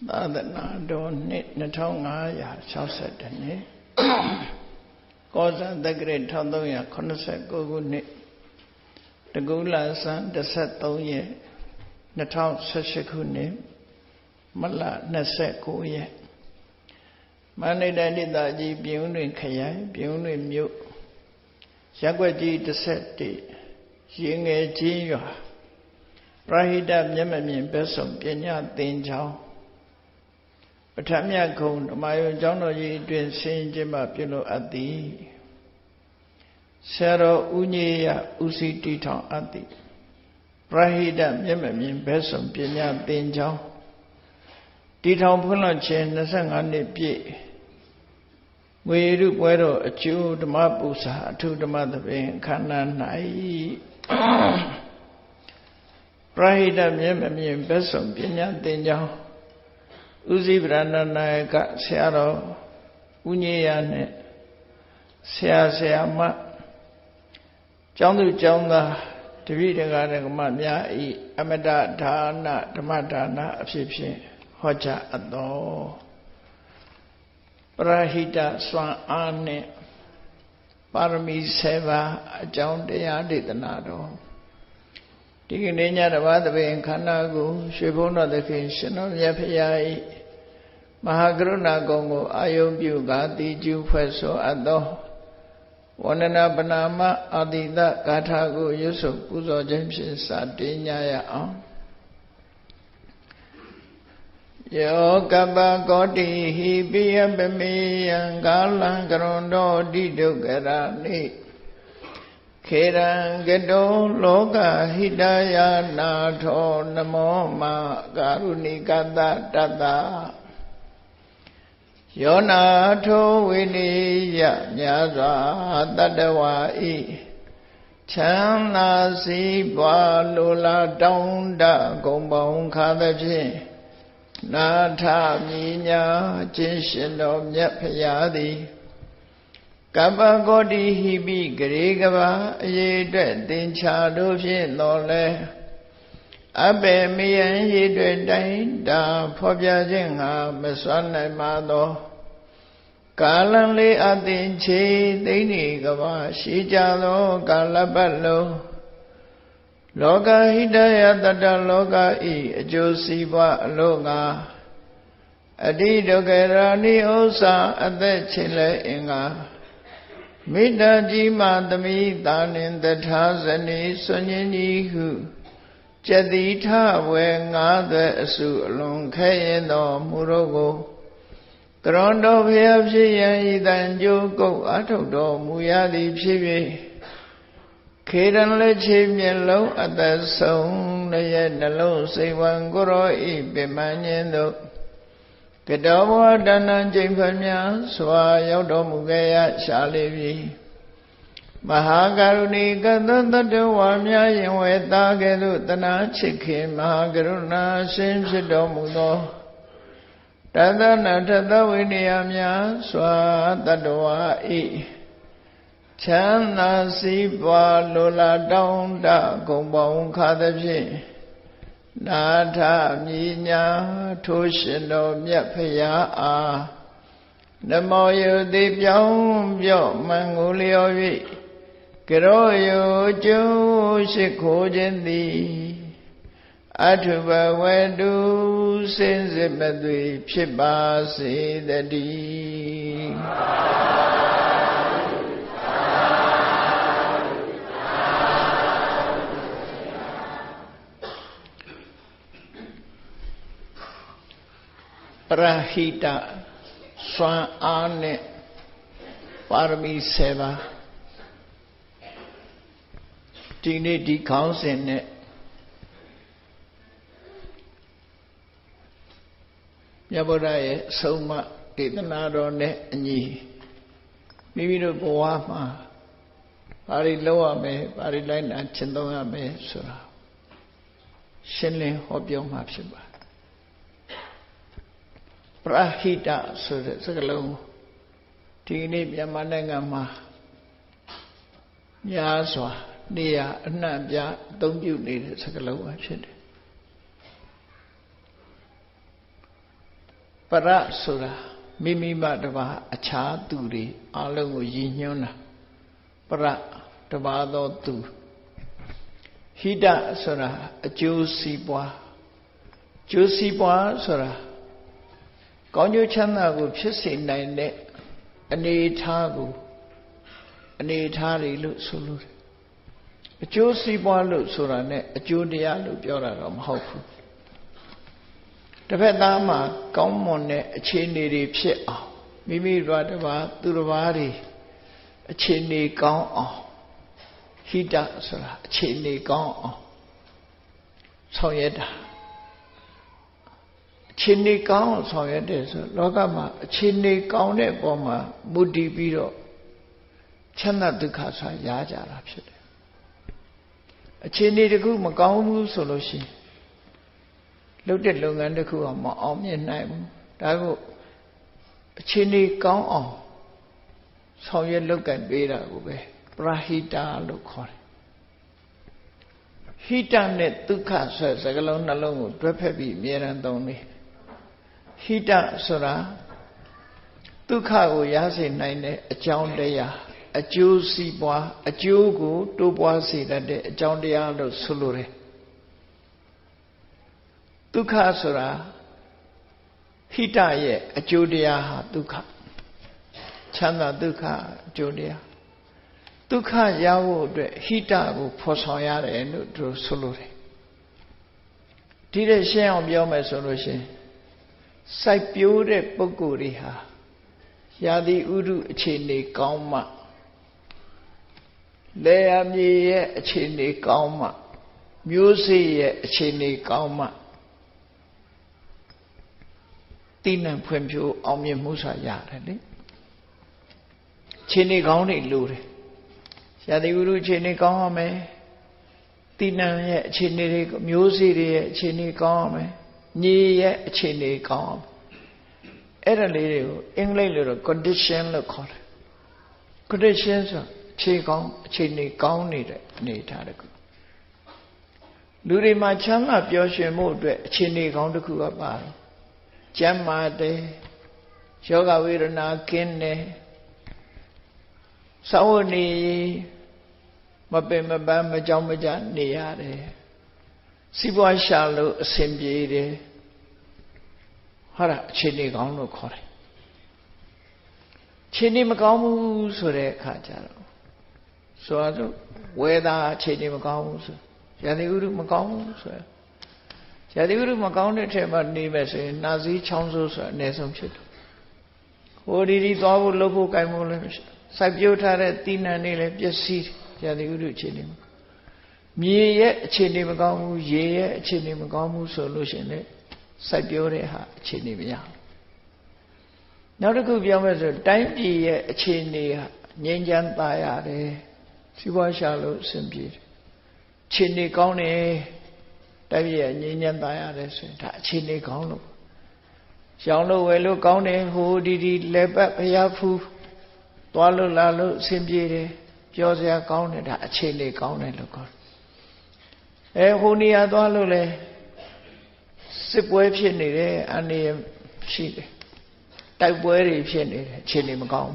သာသနာတော်နှစ်2560နှစ်ကောဇာတက္ကရာ1389ခုနှစ်တကူလာဆန်း13ရက်2018ခုနှစ်မလ29ရက်မန္တလေးတိုင်းဒေသကြီးပြည်ဦးလွင်ခရိုင်ပြည်ဦးလွင်မြို့ရပ်ကွက်ကြီး17ရေငယ်ကြီးရွာပရဟိတမျက်မမြင်ဘက်ဆောင်ပညာသင်ကျောင်းပထမခုံဓမ္မယုံကျောင်းတော်ကြီးအတွင်ဆင်းကျင်းပပြုလုပ်အပ်သည်ဆရာတော်ဦးကြီးရဦးစီးတည်ထောင်အပ်သည်ပရဟိတမျက်မမြင်ဘက်ဆောင်ပညာသင်ကျောင်းတည်ထောင်ဖွင့်လှစ်ခြင်း25နှစ်ပြည့်ငွေရုပွဲတော်အကျိုးဓမ္မပူဇာအထုဓမ္မသဘင်ခန္ဓာ၌ပရဟိတမျက်မမြင်ဘက်ဆောင်ပညာသင်ကျောင်းဦးစီးဗရဏနာယကဆရာတော်ဦးညေယနဲ့ဆရာမကျောင်းသူကျောင်းသားတပည့်တော်ကဓမ္မများဤအမတဒါနဓမ္မဒါနအဖြစ်ဖြင့်ဟောကြားအပ်တော်ပရဟိတစွမ်းအားနဲ့ပါရမီ7ပါးအကြောင်းတရားဒေသနာတော်ဒီကနေ့ညတပါးသဘင်ခန္ဓာကိုရွှေဘုန်းတော်သခင်ရှင်တော်မြတ်ဖရာ၏မဟာကရုဏာကုံကိုအာယုံပြုကာတိကျူဖွဲ့ဆိုအပ်သောဝန္ဒနာပနာမအာတိတဂါထာကိုရွတ်ဆိုပူဇော်ခြင်းဖြင့်စတင်ကြရအောင်ယောကပ္ပကောတိဟိပိယပမေယံကာလံကရွန်တော်တိဒုက္ခရာနိခေရံကတောလောကဟိတယာနာထောနမောမကာရုဏိကတတတယောနာထောဝိနိယညာစွာတတဝါဤချမ်းသာစီးပွားလိုလားတောင်းတဂုံပေါင်းခါသဖြင့်နာထမြညာခြင်းရှင်တော်မြတ်ဖရာသည်ကပ္ပကောတိဟိပိဂရေကဘာအရေအတွက်သင်္ချာတို့ဖြင့်တော်လဲအဘယ်မယံရေအတွက်တိုင်းတာဖော်ပြခြင်းငါမစွမ်းနိုင်ပါသောကာလံလေးအသင်ချေသိမ့်နေကဘာရှိကြသောကာလပတ်လုံးလောကဟိတယတတလောကဤအကျိုးစီးပွားအလို့ငါအတိဒုက္ခရာနိဥ္စာအသက်ချေလဲအင်္ဂါမိတ္တကြီးမသမိတာနှင့်တထာဇနီဆွညင်းကြီးဟုကျတိထဝေငါးသွဲအစုအလွန်ခဲရင်တော်မူတော့ကိုကရွန်တော်ဖျားဖြစ်ရန်ဤတန်ကြိုးကုတ်အထုတ်တော်မူရသည်ဖြစ်၍ခေရန်လက်ချေမျက်လုံးအသက်ဆုံးရဲ့နှလုံးစိတ်ဝံကိုရောဤပင်မညင်းတို့ကတောဘဝတဏ္ဏကျိန်ဖမြစွာရောက်တော်မူခဲ့ရရှာလေပြီမဟာကရုဏီကသတ္တဝါများရင်ဝဲသားကဲ့သို့တနာချစ်ခင်မဟာကရုဏာရှင်ဖြစ်တော်မူသောတသနာထသဝိနည်းများစွာတတ္တဝါဤချမ်းသာစီးပွားလိုလားတောင်းတဂုံပေါင်းခါသဖြင့်နာထမြညာထိုးရှင်တော်မြတ်ဖရာအားနမောယုတိပြောင်းပြော့မှန်ကိုလျော်၍ကရောယုကျိုးရှိခိုးခြင်းသည်အထုဘဝတုစင်စစ်မသွေဖြစ်ပါစေတည်းပရဟိတစွမ်းအားနဲ့ပါရမီ7ပါးဒီနေ့ဒီခေါင်းစဉ်နဲ့မြတ်ဗုဒ္ဓရဲ့အဆုံးအမဒေသနာတော်နဲ့အညီမိမိတို့ဘဝမှာဘာတွေလုပ်ရမယ်ဘာတွေလိုက်နာကျင့်သုံးရမယ်ဆိုတာရှင်းလင်းဟောပြောမှာဖြစ်ပါတယ်ပရဟိတဆိုတဲ့စကားလုံးဒီနေ့မြန်မာနိုင်ငံမှာများစွာနေရာအနှံ့ပြားအသုံးပြုနေတဲ့စကားလုံးပဲဖြစ်တယ် Para sura mimi madava acha turi alungu yinyona para tabado tu hida sura ajusibwa jusibwa sura konyo chanda ko phit se nain deအနေထားကိုအနေထားတွေလို့ဆိုလို့အကျိုးစီးပွားလို့ဆိုတာနဲ့အကျိုးတရားလို့ပြောတာတော့မဟုတ်ဘူးတစ်ဖက်သားမှာကောင်းမွန်တဲ့အခြေအနေတွေဖြစ်အောင်မိမိတို့တစ်ပါးသူတစ်ပါးတွေအခြေအနေကောင်းအောင်ဟိတဆိုတာအခြေအနေကောင်းအောင်ဆောင်ရွက်တာအခြေအနေကောင်းအောင်ဆောင်ရွက်တယ်ဆိုလောကမှာအခြေအနေကောင်းတဲ့ပုံမှာမူတည်ပြီးတော့ချမ်းသာဒုက္ခဆိုတာရကြတာဖြစ်တယ်အခြေအနေတစ်ခုမကောင်းဘူးဆိုလို့ရှိရင်လုပ်တဲ့လုပ်ငန်းတစ်ခုကမအောင်မြင်နိုင်ဘူးဒါကိုအခြေအနေကောင်းအောင်ဆောင်ရွက်လုပ်ကင်ပေးတာကိုပဲပရဟိတလို့ခေါ်တယ်ဟိတနဲ့ဒုက္ခဆိုတဲ့စကားလုံးနှလုံးကိုတွဲဖက်ပြီးအမြဲတမ်းသုံးနေဟိတဆိုတာဒုက္ခကိုရစေနိုင်တဲ့အကြောင်းတရားအကျိုးစီးပွားအကျိုးကိုတိုးပွားစေတတ်တဲ့အကြောင်းတရားလို့ဆိုလိုတယ်ဒုက္ခဆိုတာဟိတရဲ့အကျိုးတရားဟာဒုက္ခချမ်းသာဒုက္ခအကျိုးတရားဒုက္ခရဖို့အတွက်ဟိတကိုဖော်ဆောင်ရတယ်လို့သူဆိုလိုတယ်ဒီတဲ့ရှင်းအောင်ပြောမယ်ဆိုလို့ရှိရင်စိုက်ပျိုးတဲ့ပုဂ္ဂိုလ်တွေဟာရာသီဥတုအခြေအနေကောင်းမှလယ်ယာမြေရဲ့အခြေအနေကောင်းမှမျိုးစေ့ရဲ့အခြေအနေကောင်းမှတိနှံဖွံ့ဖြိုးအောင်မြင်မှုဆိုတာရတယ်လေအခြေအနေကောင်းတွေလိုတယ်ရာသီဥတုအခြေအနေကောင်းရမယ်တိနှံရဲ့အခြေအနေတွေမျိုးစေ့တွေရဲ့အခြေအနေကောင်းရမယ်မြေရဲ့အခြေအနေကောင်းအဲ့ဒါလေးတွေကိုအင်္ဂလိပ်လိုတော့ condition လို့ခေါ်တယ် condition ဆိုအခြေကောင်းအခြေအနေကောင်းနေတဲ့အနေအထားတခုလူတွေမှာချမ်းသာပျော်ရွှင်မှုအတွက်အခြေအနေကောင်းတစ်ခုကပါတယ်ကျမ်းမာတယ်ယောဂဝေဒနာကင်းတယ်သဝနေမပင်မပန်းမကြောက်မကြနေရတယ်စီးပွားရှာလို့အဆင်ပြေတယ်ဟာအခြေအနေကောင်းလို့ခေါ်တယ်အခြေအနေမကောင်းဘူးဆိုတဲ့အခါကျတော့ဆိုတော့ဝေဒာအခြေအနေမကောင်းဘူးဆိုရာသီဥတုမကောင်းဘူးဆိုရာသီဥတုမကောင်းတဲ့အထက်မှာနေမယ်ဆိုရင်နှာစေးချောင်းဆိုးဆိုတာအနည်းဆုံးဖြစ်တယ်ဟိုဒီသွားဖို့လုပ်ဖို့ကြိုင်ဖို့လည်းစိုက်ပျိုးထားတဲ့တိနှံတွေလည်းပျက်စီးရာသီဥတုအခြေအနေမြေရဲ့အခြေအနေမကောင်းဘူးရေရဲ့အခြေအနေမကောင်းဘူးဆိုလို့ရှိရင်လည်းစိုက်ပျိုးတဲ့ဟာအခြေအနေမရဘူးနောက်တစ်ခုပြောမယ်ဆိုတိုင်းပြည်ရဲ့အခြေအနေဟာငြိမ်းချမ်းသာရတယ်စီးပွားရှာလို့အဆင်ပြေတယ်အခြေအနေကောင်းတယ်တိုင်းပြည်ရဲ့ငြိမ်းချမ်းသာရတယ်ဆိုရင်ဒါအခြေအနေကောင်းလို့ရောင်းလို့ဝယ်လို့ကောင်းတယ်ဟိုဒီလက်ပတ်ဖျားဖူးသွားလို့လာလို့အဆင်ပြေတယ်ပြောစရာကောင်းတယ်ဒါအခြေအနေကောင်းတယ်လို့ခေါ်တယ်ဟိုနေရာသွားလို့လဲစစ်ပွဲဖြစ်နေတယ်အနေရှိတယ်တိုက်ပွဲတွေဖြစ်နေတယ်အခြေအနေမကောင်း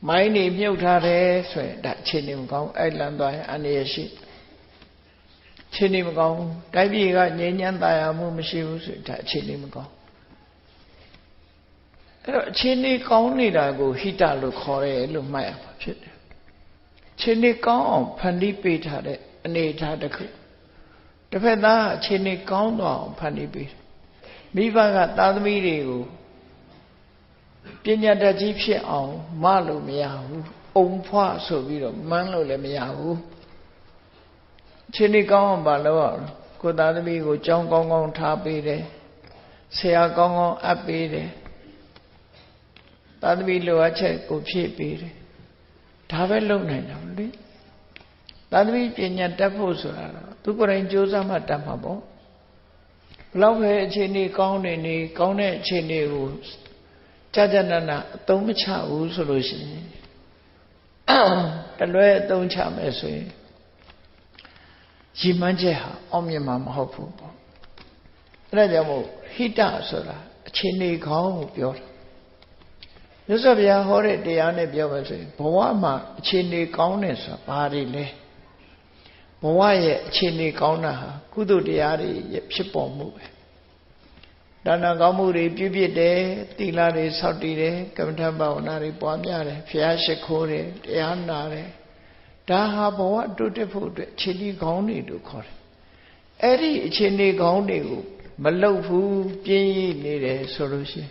မိုင်းတွေမြုပ်ထားတယ်ဆိုရင်ဒါအခြေအနေမကောင်းအဲ့လမ်းသွားရင်အနေရှိအခြေအနေမကောင်းတိုက်ပြည်ကငြိမ်းချမ်းသာယာမှုမရှိဘူးဆိုရင်ဒါအခြေအနေမကောင်းအဲ့တော့အခြေအနေကောင်းနေတာကိုဟိတလို့ခေါ်တယ်လို့မှတ်ရမှာဖြစ်တယ်အခြေအနေကောင်းအောင်ဖန်တီးပေးထားတဲ့အနေအထားတစ်ခုတစ်ဖက်သားအခြေအနေကောင်းသွားအောင်ဖန်တီးပေးတယ်မိဘကသားသမီးတွေကိုပညာတတ်ကြီးဖြစ်အောင်မလို့မရဘူးအုံဖွားဆိုပြီးတော့မန်းလို့လည်းမရဘူးအခြေအနေကောင်းအောင်မလုပ်အောင်ကိုသားသမီးကိုကြောင်းကောင်းကောင်းထားပေးတယ်ဆရာကောင်းကောင်းအပ်ပေးတယ်သားသမီးလိုအပ်ချက်ကိုဖြည့်ပေးတယ်ဒါပဲလုပ်နိုင်တယ်လေသားသမီးပညာတတ်ဖို့ဆိုတာသူကိုယ်တိုင်ကြိုးစားမှတတ်မှာပေါ့ဘလောက်ပဲအခြေအနေကောင်းနေကောင်းတဲ့အခြေအနေကိုကြာနာအသုံးမချဘူးဆိုလို့ရှိရင်တလွဲအသုံးချမယ်ဆိုရင်ရည်မှန်းချက်ဟာအောင်မြင်မှာမဟုတ်ဘူးပေါ့ အဲ့ဒါကြောင့်မို့ဟိတဆိုတာအခြေအနေကောင်းကိုပြောတာမြတ်စွာဘုရားဟောတဲ့တရားနဲ့ပြောပါဆိုရင်ဘဝမှာအခြေအနေကောင်းတယ်ဆိုတာဘာတွေလဲဘဝရဲ့အခြေအနေကောင်းတာဟာကုသိုလ်တရားတွေရဲ့ဖြစ်ပေါ်မှုပဲဒါနကောင်းမှုတွေပြုပြတယ်သီလတွေဆောက်တည်တယ်ကမ္မထဘာဝနာတွေပွားများတယ်ဘုရားရှိခိုးတယ်တရားနာတယ်ဒါဟာဘဝတိုးတက်ဖို့အတွက်အခြေအနေကောင်းတွေလို့ခေါ်တယ်အဲ့ဒီအခြေအနေကောင်းတွေကိုမလုပ်ဘူးပြင်းရည်နေတယ်ဆိုလို့ရှိရင်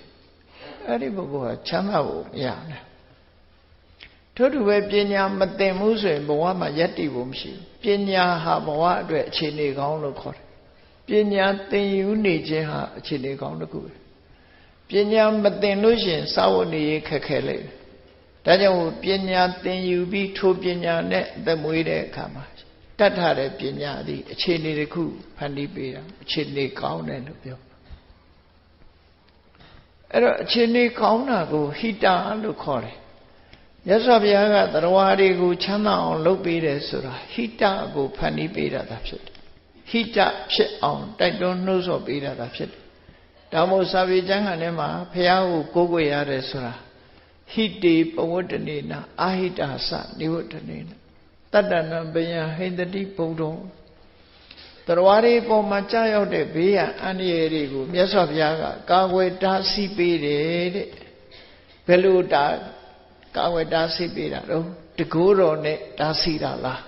အဲ့ဒီပုဂ္ဂိုလ်ဟာချမ်းသာဖို့မရဘူးထို့တူပဲပညာမသင်ဘူးဆိုရင်ဘဝမှာယက်တည်ဖို့မရှိဘူးပညာဟာဘဝအတွက်အခြေအနေကောင်းလို့ခေါ်တယ်ပညာသင်ယူနေခြင်းဟာအခြေအနေကောင်းတစ်ခုပဲပညာမသင်လို့ရှိရင်စာဝတ်နေရေးခက်ခဲလိမ့်မယ်ဒါကြောင့်ပညာသင်ယူပြီးထိုပညာနဲ့အသက်မွေးတဲ့အခါမှာတတ်ထားတဲ့ပညာသည်အခြေအနေတစ်ခုဖန်တီးပေးတာအခြေအနေကောင်းတယ်လို့ပြောအဲ့တော့အခြေအနေကောင်းတာကိုဟိတလို့ခေါ်တယ်မြတ်စွာဘုရားကသရဝါတွေကိုချမ်းသာအောင်လုပ်ပေးတယ်ဆိုတာဟိတကိုဖန်တီးပေးတာသာဖြစ်တယ်ဟိတဖြစ်အောင်တိုက်တွန်းနှိုးဆော်ပေးတာသာဖြစ်တယ်ဒါမို့စာပေကျမ်းဂန်ထဲမှာဘုရားကိုကိုးကွယ်ရတယ်ဆိုတာဟိတေပဝတ္တနေနအာဟိတသနိဝတ္တနေနတတ္တနံပယံဟိန္တိဗုဒ္ဓံသရဝါတွေပေါ်မှာကြာရောက်တဲ့ဘေးရန်အန္တရာယ်တွေကိုမြတ်စွာဘုရားကကာကွယ်တားဆီးပေးတယ်တဲ့ဘယ်လိုကာကွယ်တားဆီးပေးတာတော့တကိုးတော်နဲ့တားဆီးတာလား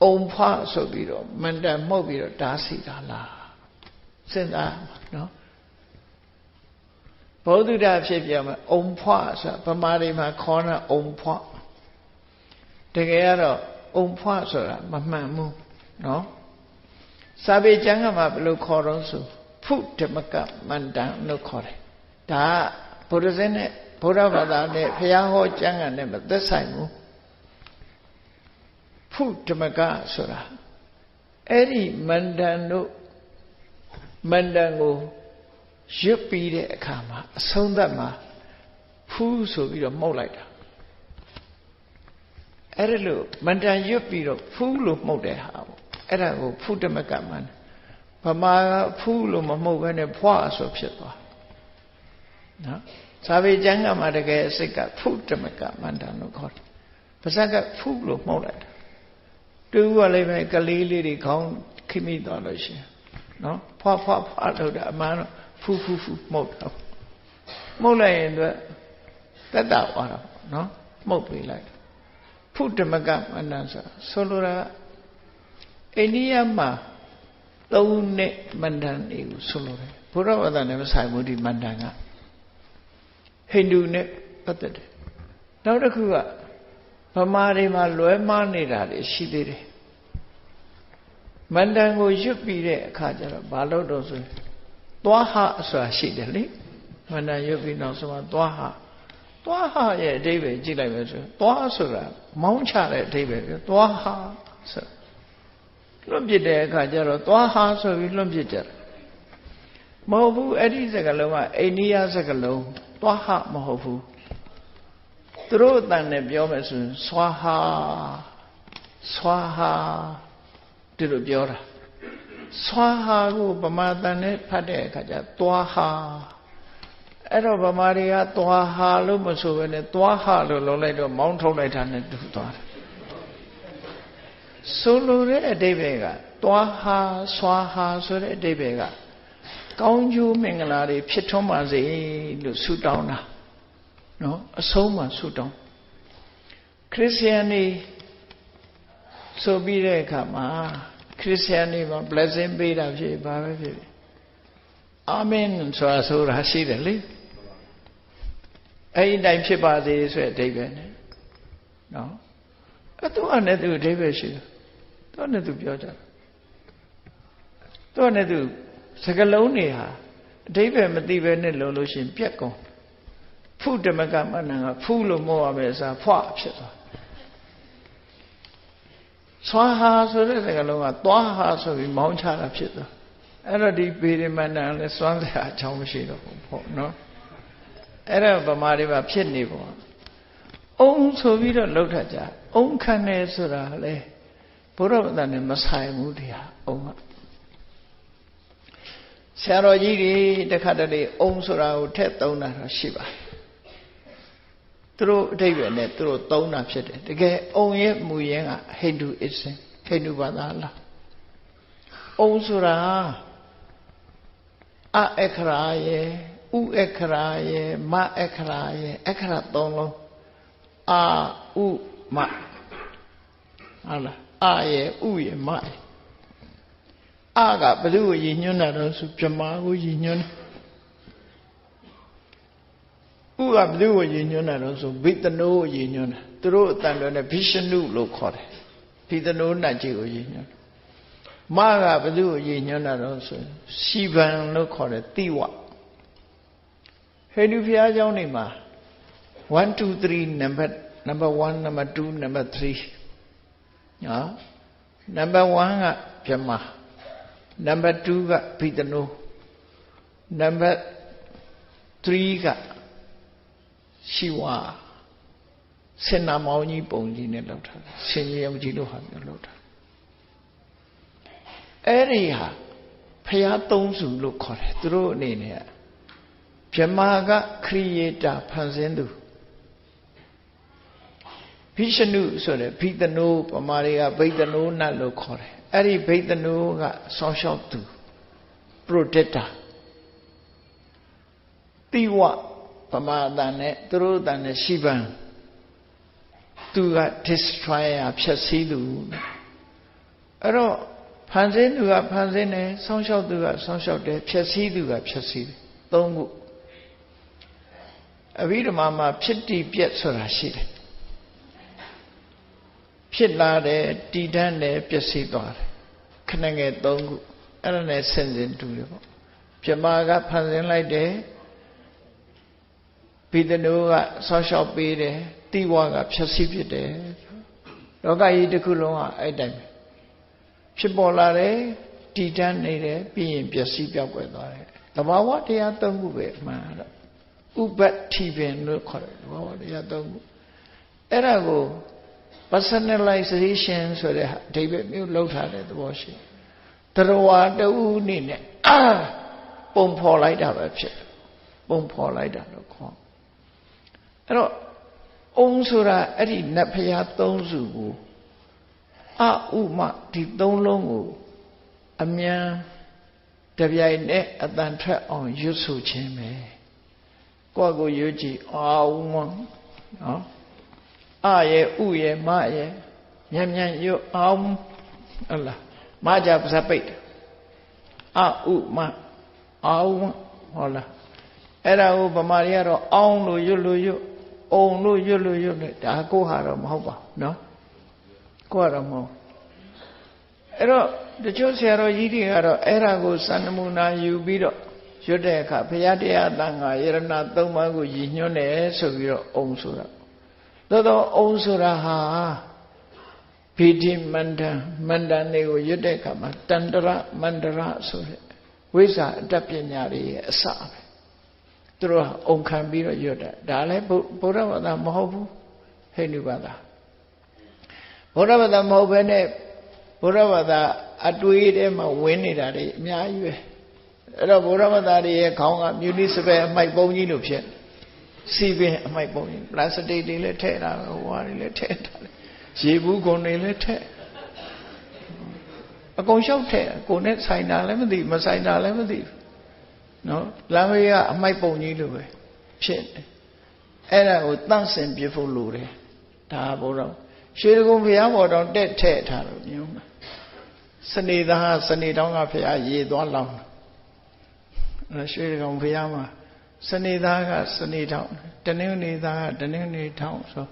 အုံဖဆိုပြီးတော့မန္တန်မှုတ်ပြီးတော့တားဆီးတာလားစဉ်းစားနော်ဘုဒ္ဓတာဖြစ်ပြမယ်အုံဖဆိုတာဗမာတွေမှာခေါ်တာအုံဖတကယ်ကတော့အုံဖဆိုတာမမှန်ဘူးနော်စာပေကျမ်းကမှာဘယ်လိုခေါ်တော့ဆိုဖုဓမ္မကမန္တန်လို့ခေါ်တယ်ဒါကဗုဒ္ဓဇင်းနဲ့ဘုရားဘာသာနဲ့ဘုရားဟောကျမ်းဂန်နဲ့မသက်ဆိုင်ဘူးဖုဓမ္မကဆိုတာအဲ့ဒီမန္တန်တို့မန္တန်ကိုရွတ်ပြီးတဲ့အခါမှာအဆုံးသတ်မှာဖူးဆိုပြီးတော့မှုတ်လိုက်တာအဲ့ဒါလို့မန္တန်ရွတ်ပြီးတော့ဖူးလို့မှုတ်တဲ့ဟာပေါ့အဲ့ဒါကိုဖုဓမ္မကမန္တဗမာကဖူးလို့မမှုတ်ဘဲနဲ့ဖွာဆိုဖြစ်သွားနော်စာပေကျမ်းကမှာတကယ်အစစ်ကဖုဓမ္မကမန္တန်လို့ခေါ်တယ်ပါဇက်ကဖုလို့မှုတ်လိုက်တာတူကလည်းပဲကလေးလေးတွေခေါင်းခိမိသွားလို့ရှိရင်နော်ဖွာလို့တာအမှန်တော့ဖူမှုတ်တာမှုတ်လိုက်ရင်တော့တက်တာသွားတာနော်မှုတ်ပေးလိုက်ဖုဓမ္မကမန္တန်ဆိုလိုတာအိန္ဒိယမှာ3နှစ်မန္တန်တွေကိုဆိုလိုတယ်ဘုရားဘာသာနဲ့မဆိုင်ဘူးဒီမန္တန်ကဟိန္ဒူနဲ့ပတ်သက်တယ်နောက်တစ်ခုကဗမာတွေမှာလွဲမှားနေတာတွေရှိသေးတယ်မန္တန်ကိုရွတ်ပြီးတဲ့အခါကျတော့ဘာလို့တော့ဆိုသွားဟဆိုတာရှိတယ်လေမန္တန်ရွတ်ပြီးနောက်ဆုံးမှာသွားဟရဲ့အဓိပ္ပာယ်ကြည့်လိုက်မယ်ဆိုသွားဆိုတာမောင်းချတဲ့အဓိပ္ပာယ်ပြောသွားဟဆိုလွတ်ပြစ်တဲ့အခါကျတော့သွားဟဆိုပြီးလွတ်ပြစ်ကြတယ်မဟုတ်ဘူးအဲ့ဒီစကားလုံးကအိန္ဒိယစကားလုံးသွားဟမဟုတ်ဘူးသူတို့အတန်နဲ့ပြောမယ်ဆိုရင်ဆွာဟာဒီလိုပြောတာဆွာဟာကိုဗမာတန်နဲ့ဖတ်တဲ့အခါကျသွားဟာအဲ့တော့ဗမာတွေကသွားဟာလို့မဆိုဘဲနဲ့သွားဟာလို့လုံးလိုက်တော့မောင်းထုတ်လိုက်တာနဲ့တူသွားတယ်ဆိုလိုတဲ့အဓိပ္ပာယ်ကသွားဟာဆွာဟာဆိုတဲ့အဓိပ္ပာယ်ကကောင်းကျိုးမင်္ဂလာတွေဖြစ်ထွန်းပါစေလို့ဆုတောင်းတာနော်အဆုံးမှာဆုတောင်းခရစ်ယာန်တွေဆိုပြီးတဲ့အခါမှာခရစ်ယာန်တွေမှာ blessing ပေးတာဖြစ်ပါပဲဖြစ်အာမင်ဆိုတာရှိတယ်လေအဲ့ဒီတိုင်းဖြစ်ပါစေဆိုတဲ့အဓိပ္ပာယ်နဲ့နော်အဲ့သူနဲ့သူအဓိပ္ပာယ်ရှိတယ်သူနဲ့သူပြောကြတယ်သူနဲ့သူစကလုံးတွေဟာအဓိပ္ပာယ်မသိပဲနဲ့လုံးလို့ရှိရင်ပြက်ကုန်ဖုဓမ္မကမန္တန်ကဖူးလို့မို့ရမယ်ဆိုဖွာဖြစ်သွားဆွာဟာဆိုတဲ့စကားလုံးကသွားဟာဆိုပြီးမောင်းချတာဖြစ်သွားအဲ့တော့ဒီပေရမန္တန်လည်းစွမ်းစရာအကြောင်းမရှိတော့ဘူးပေါ့နော်အဲ့ဒါဗမာတွေမှာဖြစ်နေပေါ့အုံဆိုပြီးတော့လှုပ်ထကြအုံခံနေဆိုတာလေဘုရားဗုဒ္ဓနဲ့မဆိုင်ဘူးတရားအုံက ရာတော်ကြီးတွေတခါတလေအုံဆိုတာကိုထက်သုံးတာတော့ရှိပါသူတို့အဓိပ္ပာယ်နဲ့သူတို့သုံးတာဖြစ်တယ်တကယ်အုံရဲ့မူရင်းကဟိန္ဒူအစ္စလာမ်ဟိန္ဒူဘာသာလားအုံဆိုတာအခရာယေဥအခရာယေမအခရာယေအခရာသုံးလုံးဥမဟုတ်လားယေဥယေမယေကဘယ်သူကိုရည်ညွှန်းတာတော့ဆိုပြမာကိုရည်ညွှန်းဥကဘယ်သူကိုရည်ညွှန်းတာတော့ဆိုဘိသနိုးကိုရည်ညွှန်းတာသူတို့အတန်တော်နဲ့ဘိရှနုလို့ခေါ်တယ်ဘိသနိုးနတ်ကြီးကိုရည်ညွှန်းမကဘယ်သူကိုရည်ညွှန်းတာတော့ဆိုရှီဗန်လို့ခေါ်တယ်တိဝဟိန္ဒူဘုရားကျောင်းတွေမှာ1 2 3 number 1 number 2 number 3နော် number 1ကပြမာ number 2ကဘိသနိုး number 3ကရှိဝါစင်နာမောင်ကြီးပုံကြီးနဲ့လောက်ထားတယ်ဆင်ကြီးအောင်ကြီးလို့ဟာမျိုးလောက်ထားအဲ့ဒီဟာဖျားသုံးစုလို့ခေါ်တယ်သူတို့အနေနဲ့ဗြဟ္မာကခရိယေတာဖန်ဆင်းသူဘိရှနုဆိုတဲ့ဘိသနိုးပမာတွေကဘိသနိုးနတ်လို့ခေါ်တယ်အဲ့ဒီဘိသနိုးကဆောင်းလျှောက်သူ protector တိဝပမာအတန်နဲ့သူတို့အတန်နဲ့ရှိပန်သူက destroyer ဖြတ်စည်းသူအဲ့တော့ဖန်ဆင်းသူကဖန်ဆင်းတယ်ဆောင်းလျှောက်သူကဆောင်းလျှောက်တယ်ဖြတ်စည်းသူကဖြတ်စည်းတယ်သုံးခုအဘိဓမ္မာမှာဖြစ်တည်ပြက်ဆိုတာရှိတယ်ဖြစ်လာတယ်တည်တတ်တယ်ပျက်စီးသွားတယ်ခဏငယ်သုံးခုအဲ့ဒါနဲ့ဆင်စင်တူတယ်ပေါ့ပြမကဖန်ဆင်းလိုက်တယ်ဘိသနိုးကဆောင်းလျှောက်ပေးတယ်တိဝကဖြတ်စည်းဖြစ်တယ်လောကကြီးတစ်ခုလုံးကအဲ့တိုင်းပဲဖြစ်ပေါ်လာတယ်တည်တတ်နေတယ်ပြီးရင်ပျက်စီးပြောက်ကွယ်သွားတယ်သဘာဝတရားသုံးခုပဲအမှန်တော့ဥပ္ပတ္ထိပင်လို့ခေါ်တယ်သဘာဝတရားသုံးခုအဲ့ဒါကို personalization ဆိုတဲ့အဓိပ္ပာယ်မျိုးလောက်ထားတဲ့သဘောရှိတရဝတူအနေနဲ့ပုံဖော်လိုက်တာပဲဖြစ်ပုံဖော်လိုက်တာလို့ခေါ်အဲ့တော့အုံဆိုတာအဲ့ဒီနတ်ဖျားသုံးစုကိုဥမဒီသုံးလုံးကိုအမြန်တပြိုင်နဲ့အတန်ထွက်အောင်ရွတ်ဆိုခြင်းပဲကိုယ့်ကိုရွတ်ကြည့်ဥမနော်ရဲ့ဥရဲ့မရဲ့မြန်မြန်ရွတ်အောင်ဟုတ်လားမကြပါစပိတ်ဥမဟုတ်လားအဲ့ဒါကိုဗမာတွေကတော့အောင်းလို့ရွတ်လို့ရွတ်အုံလို့ရွတ်လို့ရွတ်လို့ဒါကိုဟာတော့မဟုတ်ပါဘူးနော်ကိုကတော့မဟုတ်အဲ့တော့တချို့ဆရာတော်ကြီးတွေကတော့အဲ့ဒါကိုစံနမူနာယူပြီးတော့ရွတ်တဲ့အခါဘုရားတရားတန်ခါယရဏသုံးပါးကိုရည်ညွှန်းတယ်ဆိုပြီးတော့အုံဆိုတာသို့တော့အုံဆိုတာဟာဗိဓိမန္တန်တွေကိုရွတ်တဲ့အခါမှာတန္တရမန္တရဆိုတဲ့ဝိဇ္ဇာအတ္တပညာတွေရဲ့အစပဲသူတို့အုံခံပြီးတော့ရွတ်တယ်ဒါလည်းဗုဒ္ဓဘာသာမဟုတ်ဘူးဟိန္ဒူဘာသာဗုဒ္ဓဘာသာမဟုတ်ဘဲနဲ့ဗုဒ္ဓဘာသာအတွေးထဲမှာဝင်နေတာတွေအများကြီးပဲအဲ့တော့ဗုဒ္ဓဘာသာတွေရဲ့ခေါင်းကမြူနိစပယ်အမိုက်ပုံကြီးလို့ဖြစ်စီပင်အမိုက်ပုံကြီးပလတ်စတစ်တွေလည်းထည့်တာပဲဟိုဟာတွေလည်းထည့်တာလေရေဘူးကုန်တွေလည်းထည့်အကုန်ရှောက်ထည့်ကိုနဲ့ဆိုင်တာလည်းမသိမဆိုင်တာလည်းမသိနော်လမ်းမေးကအမိုက်ပုံကြီးလို့ပဲဖြစ်တယ်အဲ့ဒါကိုတန့်စင်ပြဖို့လိုတယ်ဒါဘုရားရွှေကုံဘုရားပေါ်တော်တက်ထည့်ထားလို့ညုံစနေသားစနေတောင်းကဘုရားရေသွားလောင်းအဲ့ရွှေကုံဘုရားမှာစနေသားကစနေတောင်းတနင်္ဂနွေသားကတနင်္ဂနွေတောင်းဆို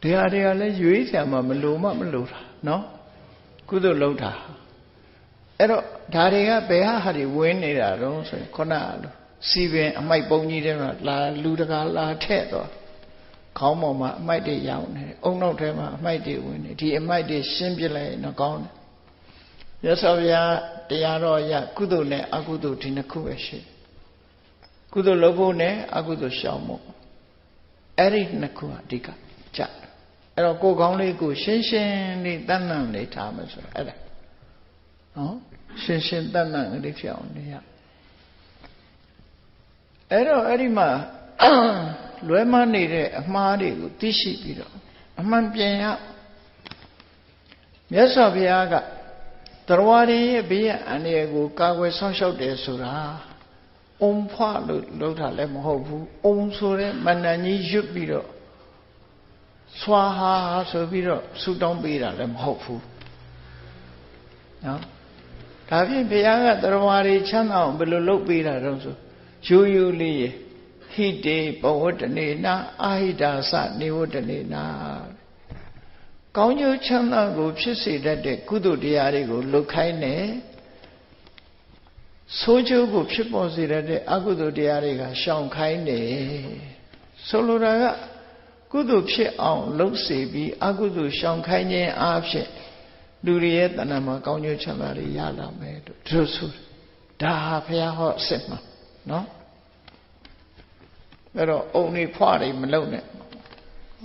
ဒီဟာတွေကလည်းရွေးဆရာမလို့မလို့တာနော်ကုသိုလ်လုပ်တာအဲ့တော့ဒါတွေကဘယ်ဟာတွေဝင်းနေတာတော့ဆိုရင်ခုနကလိုစီပင်အမိုက်ပုံကြီးတွေမှာလာလူတကာလာထည့်တော့ခေါင်းပေါ်မှာအမိုက်တွေရောင်းနေအုံနောက်ထဲမှာအမိုက်တွေဝင်နေဒီအမိုက်တွေရှင်းပြလိုက်ရင်တော့ကောင်းတယ်ရသော်ဗျာတရားတော်ရကုသိုလ်နဲ့အကုသိုလ်ဒီနှစ်ခုပဲရှိကုသိုလ်လုပ်ဖို့နဲ့အကုသိုလ်ရှောင်ဖို့အဲ့ဒီနှစ်ခုအဓိကကြအဲ့တော့ကိုယ်ကောင်းလေးကိုရှင်းရှင်းလေးတတ်နံလေးထားမယ်ဆိုတော့အဲ့ဒါနော်ရှင်းရှင်းတတ်နံလေးဖြစ်အောင်နေရ အဲ့ဒီမှာလွဲမှားနေတဲ့အမှားတွေကိုသိရှိပြီးတော့အမှန်ပြန်ရမြတ်စွာဘုရားကတရားတွေရဲ့ဘေးအန္တရာယ်ကိုကာကွယ်ဆောင်ရှောက်တယ်ဆိုတာအုံဖွားလို့လုပ်တာလည်းမဟုတ်ဘူးအုံဆိုတဲ့မန္တန်ကြီးရွတ်ပြီးတော့ဆွာဟာဆိုပြီးတော့ဆူတောင်းပေးတာလည်းမဟုတ်ဘူးနော်ဒါဖြင့်ဘုရားကတရားတွေချမ်းသာအောင်ဘယ်လိုလုပ်ပေးတာတော့ဆိုရိုးရိုးလေးရေဟိတေပဝတ္တနေနာအာဟိတာစနေဝတ္တနေနာကောင်းကျိုးချမ်းသာကိုဖြစ်စေတတ်တဲ့ကုသိုလ်တရားတွေကိုလုပ်ခိုင်းတယ်ဆိုးကျိုးကိုဖြစ်ပေါ်စေတတ်တဲ့အကုသိုလ်တရားတွေကရှောင်ခိုင်းတယ်ဆိုလိုတာကကုသိုလ်ဖြစ်အောင်လုပ်စေပြီးအကုသိုလ်ရှောင်ခိုင်းခြင်းအားဖြင့်လူတွေရဲ့တဏ္ဍာမှာကောင်းကျိုးချမ်းသာတွေရလာမယ်လို့သူဆိုဒါဟာဘုရားဟောအစစ်မှန်နော်အဲ့တော့အုံတွေဖွားတွေမလုံနဲ့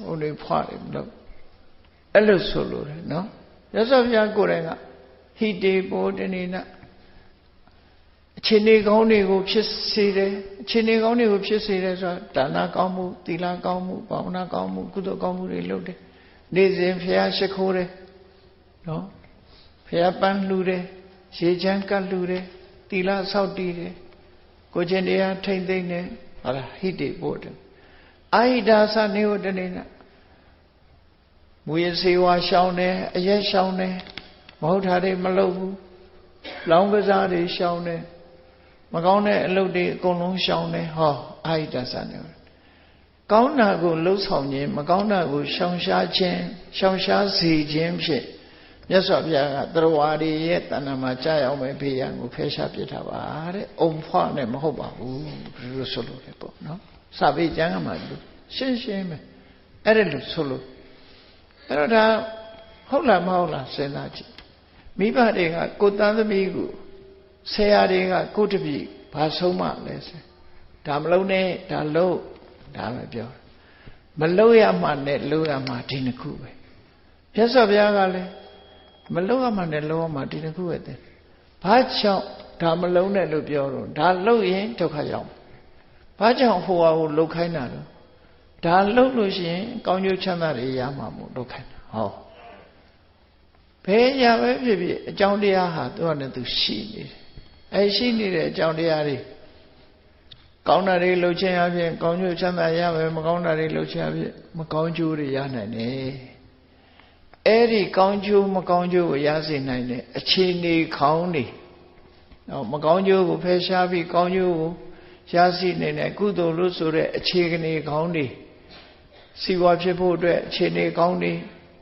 အုံတွေဖွားတွေမလုံအဲ့လိုဆိုလို့တယ်နော်ရသော်ဘုရားကိုယ်တိုင်ကဟိတေဘောတနေနအခြေအနေကောင်းတွေကိုဖြစ်စေတယ်အခြေအနေကောင်းတွေကိုဖြစ်စေတယ်ဆိုတာဒါနကောင်းမှုသီလကောင်းမှုဘာဝနာကောင်းမှုကုသိုလ်ကောင်းမှုတွေလုပ်တယ်နေ့စဉ်ဘုရားရှိခိုးတယ်နော်ဘုရားပန်းလှူတယ်ရေချမ်းကတ်လှူတယ်သီလဆောက်တည်တယ်ကိုချင်းတရားထိမ့်သိမ့်တယ်ဟာလားဟိတေဘောတအာဟိတာသနေဝတနေနမူရစေဝါရှောင်းတယ်အရက်ရှောင်းတယ်မဟုတ်တာတွေမလုပ်ဘူးလောင်းကစားတွေရှောင်းတယ်မကောင်းတဲ့အလုပ်တွေအကုန်လုံးရှောင်တယ်ဟောအာဟိတသနေကောင်းတာကိုလှုပ်ဆောင်ခြင်းမကောင်းတာကိုရှောင်ရှားခြင်းရှောင်ရှားစေခြင်းဖြင့်မြတ်စွာဘုရားကတရားတွေရဲ့တဏ္ဍာမှာကြာရောက်မဲ့ဘေးရန်ကိုဖယ်ရှားပြစ်ထားပါတဲ့အုံဖွားနဲ့မဟုတ်ပါဘူးလို့ဆိုလို့လေပေါ့နော်စာပေကျမ်းကမှလို့ရှင်းရှင်းပဲအဲ့ဒါလို့ဆိုလို့အဲ့တော့ဒါဟုတ်လားမဟုတ်လားစဉ်းစားကြည့်မိဘတွေကကိုယ်သားသမီးကိုဆရာတွေကကိုတပည့်ဘာဆုံးမလဲဆိုဒါမလုံးနဲ့ဒါလုံးဒါပဲပြောမလုံးရမှနဲ့လုံးရမှဒီနှစ်ခုပဲမြတ်စွာဘုရားကလည်းမလုံးရမှနဲ့လုံးရမှဒီနှစ်ခုပဲတဲ့ဘာကြောင့်ဒါမလုံးနဲ့လို့ပြောတော့ဒါလုံးရင်ဒုက္ခရောက်ဘာကြောင့်ဟိုဟာကိုလှုပ်ခိုင်းတာတော့ဒါလှုပ်လို့ရှိရင်ကောင်းကျိုးချမ်းသာတွေရမှာမို့လှုပ်ခိုင်းတာဟောဘယ်ရပဲဖြစ်ဖြစ်အကြောင်းတရားဟာသူကလည်းသူရှိနေတယ်အဲရှိနေတဲ့အကြောင်းတရားတွေကောင်းတာတွေလှုပ်ခြင်းအပြင်ကောင်းကျိုးချမ်းသာရမယ်မကောင်းတာတွေလှုပ်ခြင်းအပြင်မကောင်းကျိုးတွေရနိုင်တယ်အဲ့ဒီကောင်းကျိုးမကောင်းကျိုးကိုရစေနိုင်တဲ့အခြေအနေခေါင်းတွေမကောင်းကျိုးကိုဖယ်ရှားပြီးကောင်းကျိုးကိုရရှိနေတဲ့ကုသိုလ်လို့ဆိုတဲ့အခြေအနေခေါင်းတွေစီဝါဖြစ်ဖို့အတွက်အခြေအနေခေါင်းတွေ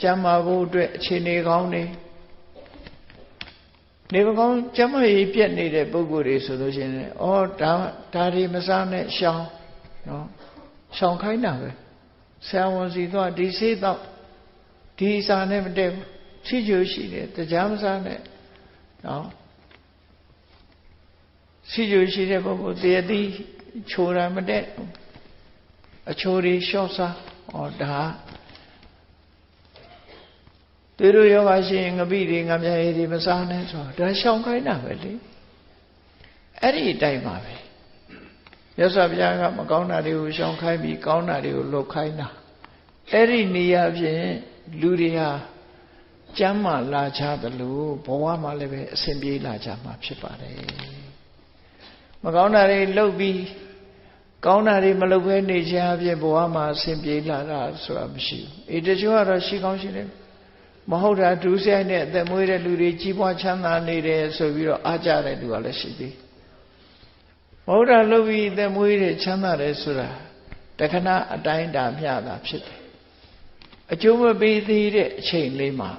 ကျမ်းမာဖို့အတွက်အခြေအနေခေါင်းတွေနေမကောင်းကျမ်းမာရေးပြက်နေတဲ့ပုဂ္ဂိုလ်တွေဆိုလို့ရှိရင်ဩဒါတွေမစားနဲ့ရှောင်နော်ရှောင်ခိုင်းတာပဲဆရာဝန်စီသွားဒီဆေးတော့ဒီစာနဲ့မတည့်ဘူးချီကျိုးရှိတယ်တရားမစားနဲ့နော်ချီကျိုးရှိတဲ့ပုဂ္ဂိုလ်တည်တည်ချိုးတာမတည့်အချိုးတွေလျှော့စားဩဒါသူတို့ယောဂရှိရင်ငပိတွေငမြရည်တွေမစားနဲ့ဆိုတော့ဒါရှောင်ခိုင်းတာပဲလေအဲ့ဒီအတိုင်းပါပဲမြတ်စွာဘုရားကမကောင်းတာတွေကိုရှောင်ခိုင်းပြီးကောင်းတာတွေကိုလုပ်ခိုင်းတာအဲ့ဒီနေရာဖြင့်လူတွေဟာကျမ်းမာလာကြသလိုဘဝမှာလည်းပဲအစဉ်ပြေးလာကြမှာဖြစ်ပါတယ်မကောင်းတာတွေလုပ်ပြီးကောင်းတာတွေမလုပ်ဘဲနေခြင်းအပြင်ဘဝမှာအစဉ်ပြေးလာတာဆိုတာမရှိဘူးတချို့ကတော့ရှိကောင်းရှိတယ်မဟုတ်တာဒုစရိုက်နဲ့အသက်မွေးတဲ့လူတွေကြီးပွားချမ်းသာနေတယ်ဆိုပြီးတော့အားကြတဲ့လူကလည်းရှိသေးမဟုတ်တာလုပ်ပြီးအသက်မွေးတဲ့ချမ်းသာတယ်ဆိုတာတခဏအတိုင်းတာမျှတာဖြစ်တယ်အကျိုးမပေးသေးတဲ့အချိန်လေးမှာ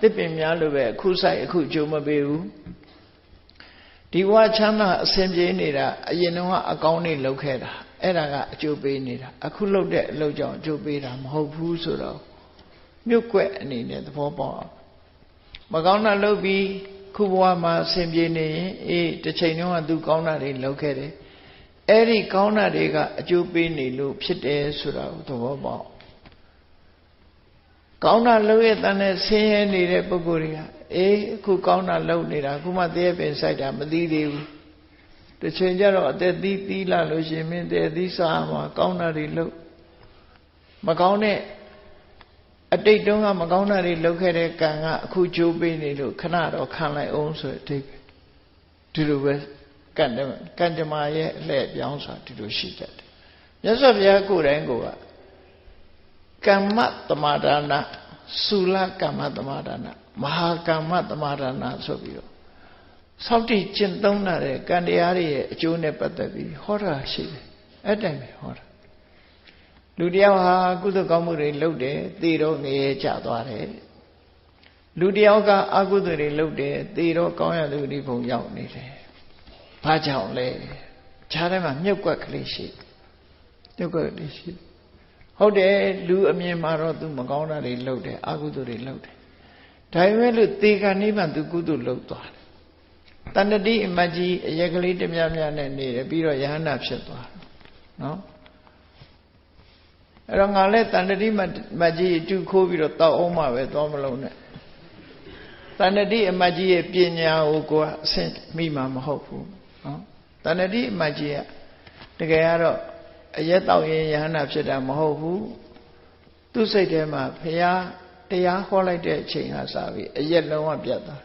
တစ်ပင်များလိုပဲအခုဆိုင်အခုအကျိုးမပေးဘူးဒီဘဝချမ်းသာအစဉ်ပြေးနေတာအရင်ကအကောင်းနေလုပ်ခဲ့တာအဲ့ဒါကအကျိုးပေးနေတာအခုလုပ်တဲ့အလုပ်ကြောင့်အကျိုးပေးတာမဟုတ်ဘူးဆိုတော့မြုပ်ွက်အနေနဲ့သဘောပေါက်အောင်မကောင်းတာလုပ်ပြီးခုဘဝမှာအစဉ်ပြေနေရင်တစ်ချိန်လုံးကသူကောင်းတာတွေလုပ်ခဲ့တယ်အဲ့ဒီကောင်းတာတွေကအကျိုးပေးနေလို့ဖြစ်တယ်ဆိုတာကိုသဘောပေါက်ကောင်းတာလုပ်ရတဲ့ဆင်းရဲနေတဲ့ပုဂ္ဂိုလ်တွေကအခုကောင်းတာလုပ်နေတာအခုမှတည်းပင်စိုက်တာမသိသေးဘူး တစ်ချိန်ကျတော့အသက်သီးသီးလာလို့ရှင်မင်းတဲ့သီးစားမှာကောင်းတာတွေလုပ်မကောင်းတဲ့အတိတ်တုန်းကမကောင်းတာတွေလုပ်ခဲ့တဲ့ကံကအခုကြိုးပေးနေလို့ခဏတော့ခံလိုက်အောင်ဆိုတဲ့အတိတ်ဒီလိုပဲကံကြမ္မာရဲ့အလှည့်ပြောင်းဆိုတာဒီလိုရှိတတ်တယ်မြတ်စွာဘုရားကိုယ်တိုင်ကိုကကမ္မတမာဒါနသုလကမ္မတမာဒါနမဟာကမ္မတမာဒါနဆိုပြီးတော့စောင့်တည်ကျင့်သုံးတဲ့ကံတရားတွေရဲ့အကျိုးနဲ့ပတ်သက်ပြီးဟောတာရှိတယ်အဲ့တိုင်ပဲဟောတာလူတယောက်ဟာကုသိုလ်ကောင်းမှုတွေလုပ်တယ်သေတော့ငရဲကျသွားတယ်လူတယောက်ကအကုသိုလ်တွေလုပ်တယ်သေတော့ကောင်းရသူဒီဘုံရောက်နေတယ်ဘာကြောင့်လဲခြားထဲမှာမြုပ်ကွက်ကလေးရှိမြုပ်ကွက်ကလေးရှိဟုတ်တယ်လူအမြင်မှာတော့သူမကောင်းတာတွေလုပ်တယ်အကုသိုလ်တွေလုပ်တယ်ဒါပေမဲ့လို့သေခါနိဗ္ဗာန်သူကုသိုလ်လုပ်သွားတယ်တဏ္ဍတိအမတ်ကြီးအရက်ကလေးတမြမြနဲ့နေတယ်ပြီးတော့ယဟန္တာဖြစ်သွားတယ်နော်အဲ့တော့ငါလည်းတဏ္ဍတိမတ်ကြီးအတူခိုးပြီးတော့တောက်အောင်မှပဲသွားမလုံးနဲ့တဏ္ဍတိအမတ်ကြီးရဲ့ပညာကိုကိုယ်အဆင့်မိမှာမဟုတ်ဘူးနော်တဏ္ဍတိအမတ်ကြီးကတကယ်ကတော့အရက်တောက်ရင်ယဟန္တာဖြစ်တာမဟုတ်ဘူးသူ့စိတ်ထဲမှာဘုရားတရားဟောလိုက်တဲ့အချိန်ဟာစပြီးအရက်လုံးဝပြတ်သွား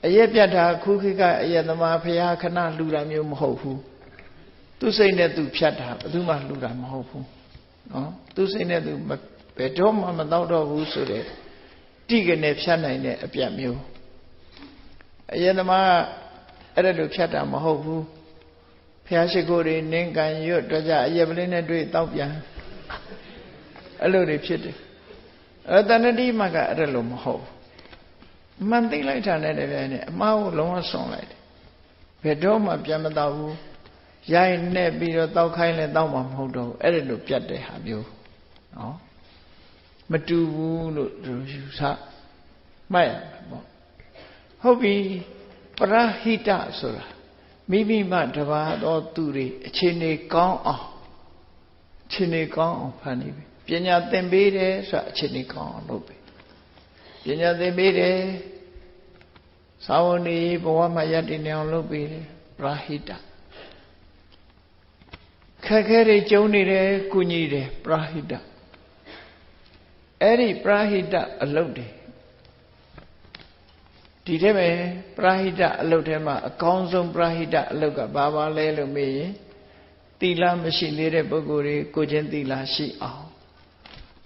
အရက်ပြတ်တာခုခေတ်ကအရက်သမားဘုရားခဏလှူတာမျိုးမဟုတ်ဘူးသူစိတ်နဲ့သူဖြတ်တာဘယ်သူမှလှူတာမဟုတ်ဘူးနော်သူစိတ်နဲ့သူဘယ်တော့မှမတော့တော့ဘူးဆိုတဲ့တိကနေဖြတ်နိုင်တဲ့အပြတ်မျိုးအရက်သမားအဲ့ဒါလိုဖြတ်တာမဟုတ်ဘူးဘုရားရှိခိုးတွေနင်းကန်ရွတ်တော့ကြအရက်ပလင်းနဲ့တွေ့တောက်ပြန်အဲ့လိုတွေဖြစ်တယ်အဲ့တဏှတိမကအဲ့ဒါလိုမဟုတ်ဘူးမှန်သိလိုက်တာနဲ့တည်းနဲ့အမှားကိုလုံးဝဆွန့်လိုက်တယ်ဘယ်တော့မှပြန်မတော့ဘူးရိုက်နဲ့ပြီးတော့တောက်ခိုင်းလဲတောက်မှာမဟုတ်တော့ဘူးအဲ့ဒါလိုပြတ်တဲ့ဟာမျိုးနော်မတူဘူးလို့သူယူဆမှတ်ရမှာပေါ့ဟုတ်ပြီပရဟိတဆိုတာမိမိမှတပါတော့သူတွေအခြေအနေကောင်းအောင်အခြေအနေကောင်းအောင်ဖန်နေပြီပညာသင်ပေးတယ်ဆိုတာအခြေအနေကောင်းအောင်လုပ်ပြီပညာသင်ပေးတယ်သာဝဏီဘဝမှာယတ္တိနေအောင်လုပ်ပေးတယ်ပရဟိတခက်ခဲတွေကျုံနေတယ်ကုညီတယ်ပရဟိတအဲ့ဒီပရဟိတအလုပ်တွေဒီထဲမှာပရဟိတအလုပ်ထဲမှာအကောင်းဆုံးပရဟိတအလုပ်ကဘာပါလဲလို့မေးရင်သီလမရှိသေးတဲ့ပုဂ္ဂိုလ်တွေကိုချင်းသီလရှိအောင်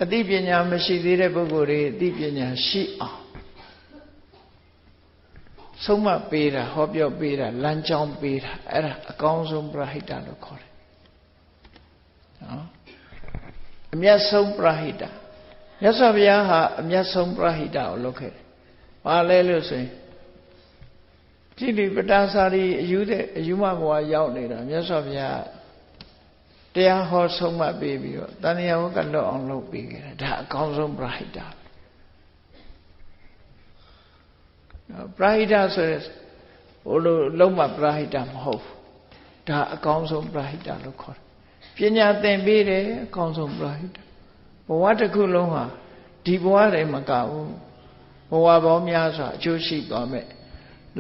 အသိပညာမရှိသေးတဲ့ပုဂ္ဂိုလ်တွေအသိပညာရှိအောင်ဆုံးမပေးတာဟောပြောပေးတာလမ်းကြောင်းပေးတာအဲ့ဒါအကောင်းဆုံးပရဟိတလို့ခေါ်တယ်နော်အမြတ်ဆုံးပရဟိတမြတ်စွာဘုရားဟာအမြတ်ဆုံးပရဟိတကိုလုပ်ခဲ့တယ်ဘာလဲလို့ဆိုရင်ကြည်လီပတာစာရီအယူမဘဝရောက်နေတာမြတ်စွာဘုရားတရားဟောဆုံးမပေးပြီးတော့တဏှာဝကလွတ်အောင်လုပ်ပေးခဲ့တယ်ဒါအကောင်းဆုံးပရဟိတပရဟိတဆိုရယ်ဟိုလိုလုံးမပရဟိတမဟုတ်ဘူးဒါအကောင်းဆုံးပရဟိတလို့ခေါ်တယ်ပညာသင်ပေးတယ်အကောင်းဆုံးပရဟိတဘဝတစ်ခုလုံးဟာဒီဘဝတည်းမကဘူးဘဝပေါင်းများစွာအကျိုးရှိသွားမယ်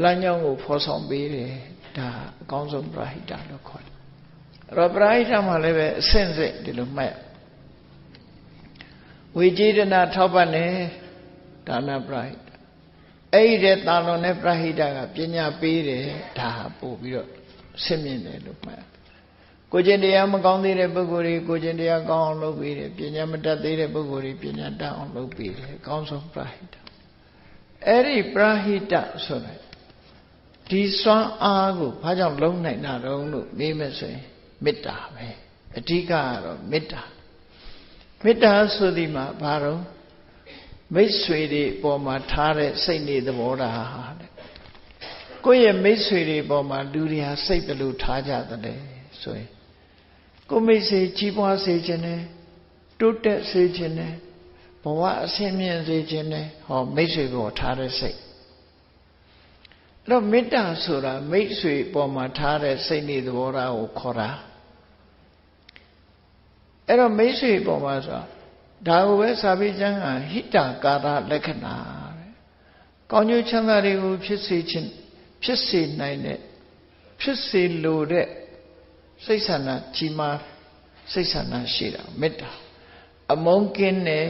လမ်းကြောင်းကိုဖော်ဆောင်ပေးတယ်ဒါအကောင်းဆုံးပရဟိတလို့ခေါ်တယ်အဲ့တော့ပရဟိတမှာလည်းပဲအဆင့်ဆင့်ဒီလိုမှတ်ဝေကျေတနာထောက်ပံ့တယ်ဒါနပရဟိတအဲ့ဒီတဲ့တာလွန်တဲ့ပရဟိတကပညာပေးတယ်ဒါပို့ပြီးတော့ဆင့်မြင့်တယ်လို့မှတ်ကိုကျင့်တရားမကောင်းသေးတဲ့ပုဂ္ဂိုလ်တွေကိုကျင့်တရားကောင်းအောင်လုပ်ပေးတယ်ပညာမတတ်သေးတဲ့ပုဂ္ဂိုလ်တွေပညာတတ်အောင်လုပ်ပေးတယ်အကောင်းဆုံးပရဟိတအဲ့ဒီပရဟိတဆိုတဲ့ဒီစွမ်းအားကိုဘာကြောင့်လုံးနိုင်တာတုံးလို့မေးမယ်ဆိုရင်မေတ္တာပဲအဓိကကတော့မေတ္တာမေတ္တာဆိုဒီမှာဘာတော့မိတ်ဆွေတွေပေါ်မှာထားတဲ့စိတ်နေသဘောထားတဲ့ကိုယ့်ရဲ့မိတ်ဆွေတွေပေါ်မှာလူတွေဟာစိတ်ဘယ်လိုထားကြသလဲဆိုရင်ကိုမိတ်ဆွေကြီးပွားစေခြင်းနဲ့တိုးတက်စေခြင်းနဲ့ဘဝအဆင့်မြင့်စေခြင်းနဲ့ဟောမိတ်ဆွေပေါ်ထားတဲ့စိတ်အဲ့တော့မေတ္တာဆိုတာမိတ်ဆွေပေါ်မှာထားတဲ့စိတ်နေသဘောထားကိုခေါ်တာအဲ့တော့မိတ်ဆွေပေါ်မှာဆိုတာဒါကိုပဲစာပေကျမ်းကဟိတကာရလက္ခဏာတဲ့ကောင်းကျိုးချမ်းသာတွေကိုဖြစ်စေနိုင်တဲ့ ဖြစ်စေလိုတဲ့စိတ်ဆန္ဒကြီးမားစိတ်ဆန္ဒရှိတာမေတ္တာအမုန်းကင်းတဲ့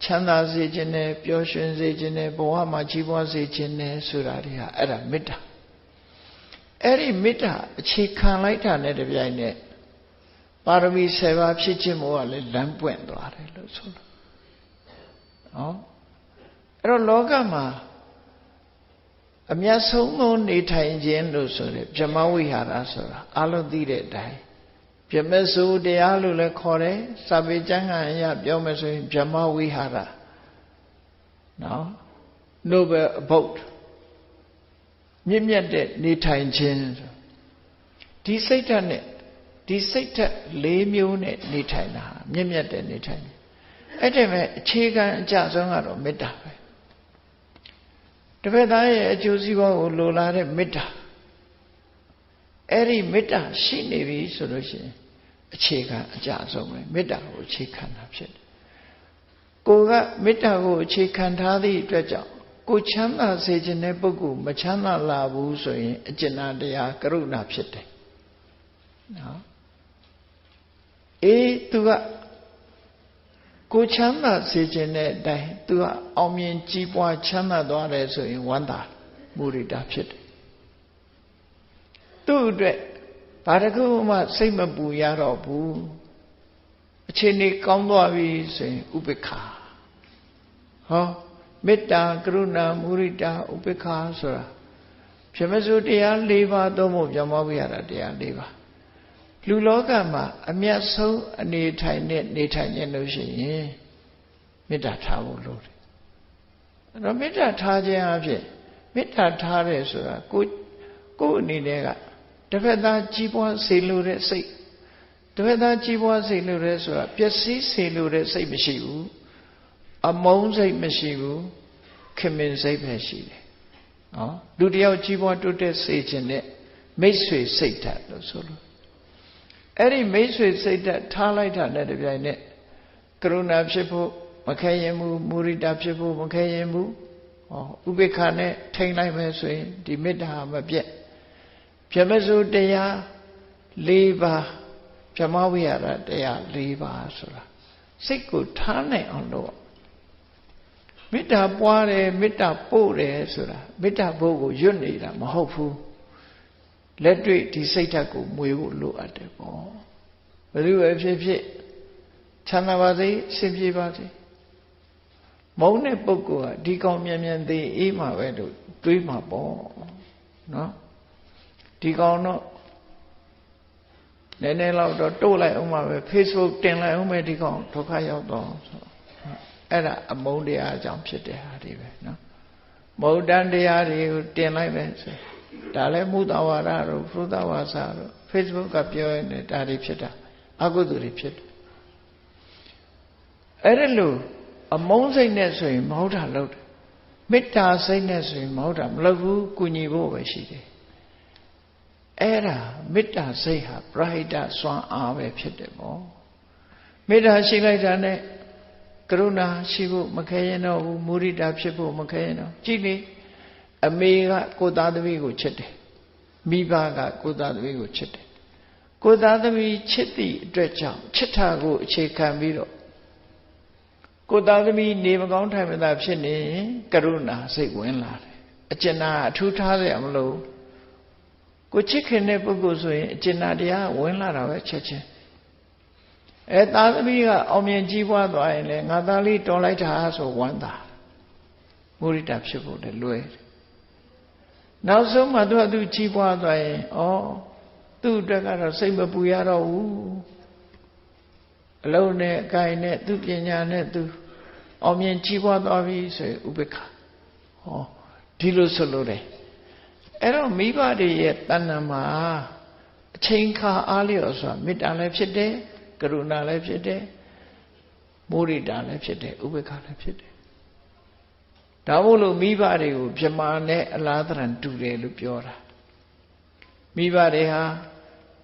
ချမ်းသာစေခြင်းနဲ့ပျော်ရွှင်စေခြင်းနဲ့ဘဝမှာကြီးပွားစေခြင်းနဲ့ဆိုတာတွေဟာအဲ့ဒါမေတ္တာအဲ့ဒီမေတ္တာအခြေခံလိုက်တာနဲ့တပြိုင်နက်ပါရမီ7ပါးဖြစ်ခြင်းမို့ကလည်းလမ်းပွင့်သွားတယ်လို့ဆိုလို့နော်အဲ့တော့လောကမှာအမြတ်ဆုံးသောနေထိုင်ခြင်းလို့ဆိုတဲ့ဗြဟ္မဝိဟာရဆိုတာအလုံးသိတဲ့အတိုင်းဗြဟ္မစိုးတရားလို့လည်းခေါ်တယ်စာပေကျမ်းဂန်အရပြောမယ်ဆိုရင်ဗြဟ္မဝိဟာရနော် Noble Abode မြင့်မြတ်တဲ့နေထိုင်ခြင်းဒီစိတ်ဓာတ်နဲ့ဒီစိတ်ဓာတ်၄မျိုးနဲ့နေထိုင်တာမြင့်မြတ်တဲ့နေထိုင်အဲ့ဒါပဲအခြေခံအကျဆုံးကတော့မေတ္တာပဲတပည့်သားရဲ့အကျိုးစီးပွားကိုလိုလားတဲ့မေတ္တာအဲ့ဒီမေတ္တာရှိနေပြီဆိုလို့ရှိရင်အခြေခံအကျဆုံးပဲမေတ္တာကိုအခြေခံတာဖြစ်တယ်ကိုကမေတ္တာကိုအခြေခံထားသည့်အတွက်ကြောင့်ကိုချမ်းသာစေခြင်းတဲ့ပုဂ္ဂိုလ်မချမ်းသာလာဘူးဆိုရင်အကျဉ်းတရားကရုဏာဖြစ်တယ်နော်သူကကိုချမ်းသာစေခြင်းတဲ့အတိုင်းသူကအောင်မြင်ကြီးပွားချမ်းသာသွားတယ်ဆိုရင်ဝမ်းသာမုရိဒာဖြစ်တယ်သူ့အတွက်ဘာတစ်ခုမှစိတ်မပူရတော့ဘူးအခြေအနေကောင်းသွားပြီဆိုရင်ဥပေက္ခဟောမေတ္တာကရုဏာမုရိဒာဥပေက္ခဆိုတာဗြဟ္မစိုးတရား၄ပါးသုံးဖို့ဗြဟ္မဝိဟာရတရား၄ပါးလူလောကမှာအမြတ်ဆုံးအနေထိုင်နဲ့နေထိုင်ခြင်းလို့ရှိရင်မေတ္တာထားဖို့လိုတယ်အဲ့တော့မေတ္တာထားခြင်းအဖြစ်မေတ္တာထားတယ်ဆိုတာကိုယ်အနေနဲ့ကတစ်ဖက်သားကြီးပွားစေလိုတဲ့စိတ်တစ်ဖက်သားကြီးပွားစေလိုတဲ့ဆိုတာပျက်စီးစေလိုတဲ့စိတ်မရှိဘူးအမုန်းစိတ်မရှိဘူးခင်မင်စိတ်ပဲရှိတယ်နော်လူတယောက်ကြီးပွားတိုးတက်စေခြင်းနဲ့မိတ်ဆွေစိတ်ဓာတ်လို့ဆိုလို့အဲ့ဒီမိတ်ဆွေစိတ်ဓာတ်ထားလိုက်တာနဲ့တပြိုင်နက်ကရုဏာဖြစ်ဖို့မခဲရင်ဘူးမုရိဒာဖြစ်ဖို့မခဲရင်ဘူးဥပေက္ခနဲ့ထိန်လိုက်မယ်ဆိုရင်ဒီမေတ္တာမပြတ်ဗြဟ္မစိုးတရား၄ပါးဗြဟ္မဝိဟာရတရား၄ပါးဆိုတာစိတ်ကိုထားနိုင်အောင်လို့မေတ္တာပွားတယ်မေတ္တာပို့တယ်ဆိုတာမေတ္တာပို့ကိုရွတ်နေတာမဟုတ်ဘူးလက်တွေ့ဒီစိတ်ဓာတ်ကိုမွေဖို့လိုအပ်တယ်ပေါ့ဘယ်လိုပဲဖြစ်ဖြစ်ချမ်းသာပါစေအဆင်ပြေပါစေမုန်းတဲ့ပုဂ္ဂိုလ်ကဒီကောင်မြန်မြန်သေးအေးမှာပဲလို့တွေးမှာပေါ့နော်ဒီကောင်တော့နည်းနည်းလောက်တော့တိုးလိုက်အောင်ပါပဲ Facebook တင်လိုက်အောင်ပဲဒီကောင်ဒုက္ခရောက်တော့ဆိုအဲ့ဒါအမုန်းတရားအကြောင်းဖြစ်တဲ့ဟာတွေပဲနော်မုဒ္ဒန်တရားတွေကိုတင်လိုက်ပဲဆိုဒါလည်းမုဒ္ဒဝါဒတို့ဖုဒ္ဒဝါစာတို့ Facebook ကပြောရင်ဒါတွေဖြစ်တာအကုသိုလ်တွေဖြစ်တယ်အဲ့ဒါလို့အမုန်းစိတ်နဲ့ဆိုရင်မဟုတ်တာလုပ်တယ်မေတ္တာစိတ်နဲ့ဆိုရင်မဟုတ်တာမလုပ်ဘူးကုညီဖို့ပဲရှိတယ်အဲ့ဒါမေတ္တာစိတ်ဟာပရဟိတစွမ်းအားပဲဖြစ်တယ်ပေါ့မေတ္တာရှိလိုက်တာနဲ့ကရုဏာရှိဖို့မခဲရင်တော့ဘူးမုရိဒာဖြစ်ဖို့မခဲရင်တော့ကြည့်လေအမေကကိုသားသမီးကိုချစ်တယ်မိဘကကိုသားသမီးကိုချစ်တယ်ကိုသားသမီးချစ်သည့်အတွက်ကြောင့်ချစ်တာကိုအခြေခံပြီးတော့ကိုသားသမီးနေမကောင်းထိုင်မသာဖြစ်နေကရုဏာစိတ်ဝင်လာတယ်အကျဉ်းနာအထူးထားရမလို့ကိုချစ်ခင်တဲ့ပုဂ္ဂိုလ်ဆိုရင်အကျဉ်းနာတရားဝင်လာတာပဲချက်ချင်းသားသမီးကအောင်မြင်ကြီးပွားသွားရင်လည်းငါသားလေးတော်လိုက်တာဆိုဝမ်းသာမုရိဒာဖြစ်ဖို့လည်းလွယ်တယ်နောက်ဆုံးမှသူကြီးပွားသွားရင်သူ့အတွက်ကတော့စိတ်မပူရတော့ဘူးအလုံးနဲ့အကိုင်နဲ့သူပညာနဲ့သူအောင်မြင်ကြီးပွားသွားပြီဆိုရင်ဥပေက္ခဒီလိုဆိုလို့တယ်အဲ့တော့မိဘတွေရဲ့တဏ္ဍာမှာအချိန်ခါအားလျော်စွာမေတ္တာလည်းဖြစ်တယ်ကရုဏာလည်းဖြစ်တယ်မုရိဒာလည်းဖြစ်တယ်ဥပေက္ခလည်းဖြစ်တယ်ဒါမို့လို့မိဘတွေကိုဗြဟ္မာနဲ့အလားတရံတူတယ်လို့ပြောတာမိဘတွေဟာ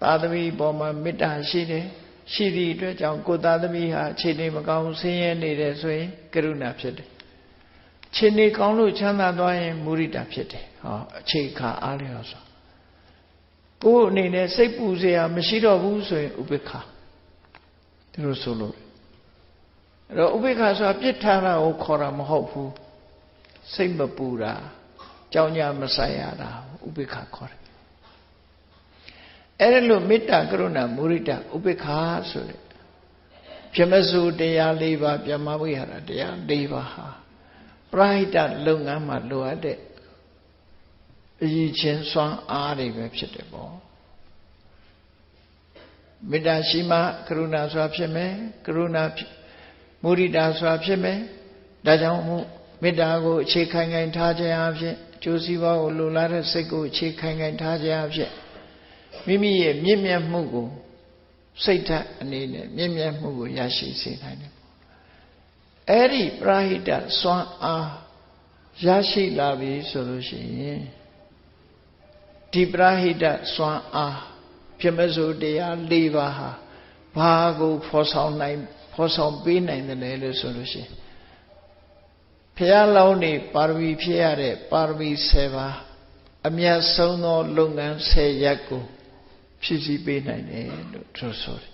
သားသမီးပေါ်မှာမေတ္တာရှိတယ်ရှိသည့်အတွက်ကြောင့်ကိုယ်သားသမီးဟာခြေနေမကောင်းဆင်းရဲနေတယ်ဆိုရင်ကရုဏာဖြစ်တယ်ခြေနေကောင်းလို့ချမ်းသာသွားရင်မုရိဒာဖြစ်တယ်အခြေခါအားလျော်စွာ ကိုယ်အနေနဲ့စိတ်ပူเสียမရှိတော့ဘူးဆိုရင်ဥပိ္ပခာဒီလိုဆိုလို့အဲ့တော့ဥပိ္ပခာဆိုတာပြစ်ထားတာကိုခေါ်တာမဟုတ်ဘူးစိတ်မပူတာကြောင်းကြမဆိုင်ရတာဥပိ္ပခာခေါ်တယ်အဲ့ဒါလို့မေတ္တာကရုဏာမုဒိတာဥပိ္ပခာဆိုတဲ့ပြမစုတရား၄ပါးပြမဝိဟာရတရား၄ပါးဟာပရိဟိတလုပ်ငန်းမှာလိုအပ်တဲ့အရေးချင်းစွမ်းအားတွေပဲဖြစ်တယ်ပေါ့မေတ္တာရှိမှကရုဏာစွာဖြစ်မယ်ကရုဏာမုဒိတာစွာဖြစ်မယ်ဒါကြောင့်မို့မေတ္တာကိုအခြေခိုင်ခိုင်ထားခြင်းအဖြစ်ကျိုးစီးပွားကိုလိုလားတဲ့စိတ်ကိုအခြေခိုင်ခိုင်ထားခြင်းအဖြစ်မိမိရဲ့မြင့်မြတ်မှုကိုစိတ်ဓာတ်အနေနဲ့မြင့်မြတ်မှုကိုရရှိစေနိုင်တယ်အဲ့ဒီပရိဟိတစွမ်းအားရရှိလာပြီဆိုလို့ရှိရင်ဒီပရိဟိတစွမ်းအားပြမစိုးတရား၄ပါးဟာဘာကိုဖော်ဆောင်ပေးနိုင်တယ်လဲလို့ဆိုလို့ရှိရင်ဘုရားလောင်းနေပါရမီဖြည့်ရတဲ့ပါရမီ10ပါးအမြတ်ဆုံးသောလုပ်ငန်း10ရပ်ကိုဖြည့်ဆည်းပေးနိုင်တယ်လို့သူဆိုတယ်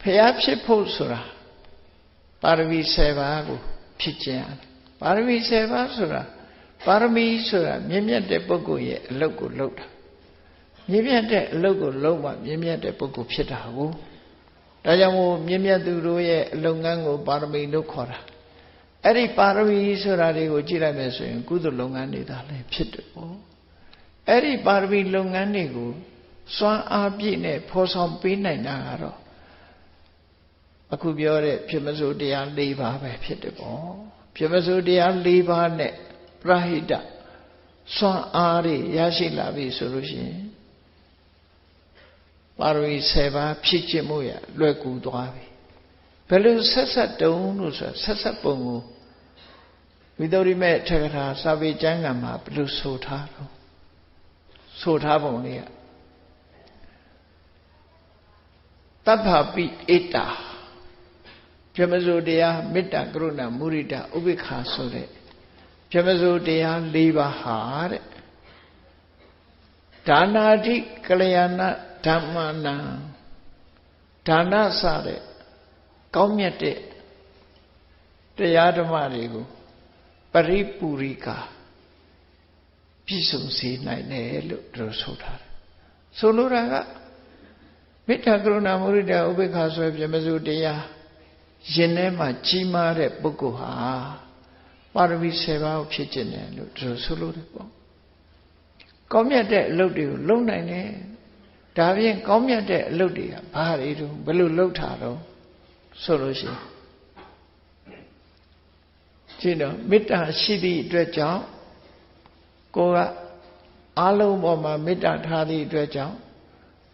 ဘုရားဖြစ်ဖို့ဆိုတာပါရမီ10ပါးကိုဖြစ်ခြင်းပါရမီ10ပါးဆိုတာပါရမီဆိုတာမြင့်မြတ်တဲ့ပုဂ္ဂိုလ်ရဲ့အလုပ်ကိုလုပ်တာမြင့်မြတ်တဲ့အလုပ်ကိုလုပ်မှမြင့်မြတ်တဲ့ပုဂ္ဂိုလ်ဖြစ်တာကိုဒါကြောင့်မို့မြင့်မြတ်သူတို့ရဲ့အလုပ်ငန်းကိုပါရမီလို့ခေါ်တာအဲ့ဒီပါရမီဆိုတာတွေကိုကြည့်လိုက်မယ်ဆိုရင်ကုသိုလ်လုပ်ငန်းတွေသာလည်းဖြစ်တယ်ပေါ့အဲ့ဒီပါရမီလုပ်ငန်းတွေကိုစွမ်းအားပြည့်နဲ့ဖော်ဆောင်ပေးနိုင်တာကတော့အခုပြောတဲ့ပြမစိုးတရား၄ပါးပဲဖြစ်တယ်ပေါ့ပြမစိုးတရား၄ပါးနဲ့ပရိဟိတစွမ်းအားတွေရရှိလာပြီဆိုလို့ရှိရင်ပါရမီ10ပါးဖြစ်ခြင်းမို့ရလွယ်ကူသွားပြီဘယ်လိုဆက်တုံးလို့ဆိုဆက်ပုံကိုဝိသုဒ္ဓိမေထက္ကထာစာပေကျမ်းဂန်မှာဘယ်လိုဆိုထားတော့ဆိုထားပုံလေးကတဗ္ဗပိဧတာပြမစိုးတရားမေတ္တာကရုဏာမုဒိတာဥပိ္ပခာဆိုတဲ့ပြမစိုးတရား၄ပါးဟာတဲ့ဒါနာတိကလျာဏဓမ္မနာဒါနစတဲ့ကောင်းမြတ်တဲ့တရားဓမ္မတွေကိုပရိပူရိကာပြည့်စုံစေနိုင်တယ်လို့တို့ဆိုထားတယ်ဆိုလိုတာကမေတ္တာကရုဏာမုဒိတာဥပိ္ပခာဆိုပြမစိုးတရားရင်ထဲမှာကြီးမားတဲ့ပုဂ္ဂိုလ်ဟာပါရမီ10ပါးကိုဖြစ်ခြင်းတယ်လို့တို့ဆိုလို့တယ်ပေါ့ကောင်းမြတ်တဲ့အလုပ်တွေကိုလုပ်နိုင်တယ်ဒါဖြင့်ကောင်းမြတ်တဲ့အလုပ်တွေကဘာတွေတုန်းဘယ်လိုလုပ်တာတော့ဆိုလို့ရှိရင်ကြည့်တော့မေတ္တာရှိသည့်အတွက်ကြောင့်ကိုကအားလုံးပေါ်မှာမေတ္တာထားသည့်အတွက်ကြောင့်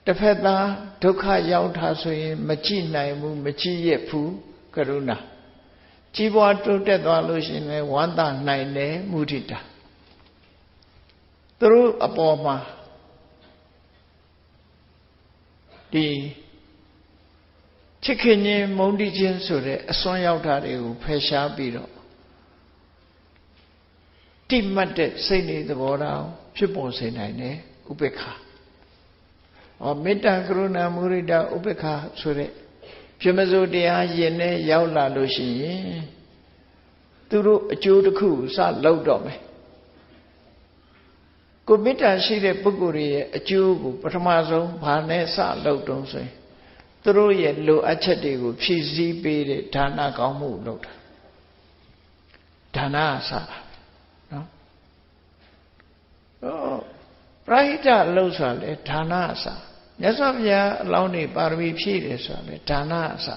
တစ်ဖက်သားဒုက္ခရောက်တာဆိုရင်မကြည့်နိုင်ဘူးမကြည့်ရဘူးကရုဏာကြီးပွားတိုးတက်သွားလို့ရှိရင်လည်းဝမ်းသာနိုင်တယ်မုဒိတာသူတို့အပေါ်မှာဒီချစ်ခင်ခြင်းမုန်းတီးခြင်းဆိုတဲ့အစွမ်းရောက်တာတွေကိုဖယ်ရှားပြီးတော့တိမှတ်တဲ့စိတ်နေသဘောထားဖြစ်ပေါ်စေနိုင်တယ်ဥပိ္ပခာမေတ္တာကရုဏာမုဒိတာဥပိ္ပခာဆိုတဲ့ပြမစိုးတရားရင်နဲ့ရောက်လာလို့ရှိရင်သူတို့အကျိုးတစ်ခုစလောက်တော့မယ်ကိုမေတ္တာရှိတဲ့ပုဂ္ဂိုလ်ရဲ့အကျိုးကိုပထမဆုံးဘာနဲ့စလောက်တုံးဆိုရင်သူတို့ရဲ့လိုအပ်ချက်တွေကိုဖြည့်ဆည်းပေးတဲ့ဒါနကောင်းမှုလုပ်တာဒါနအစတာနော်ပရိဟိတလို့ဆိုတာလေဒါနအစမြတ်စွာဘုရားအလောင်းနေပါရမီဖြည့်တယ်ဆိုတာလေဒါနအစ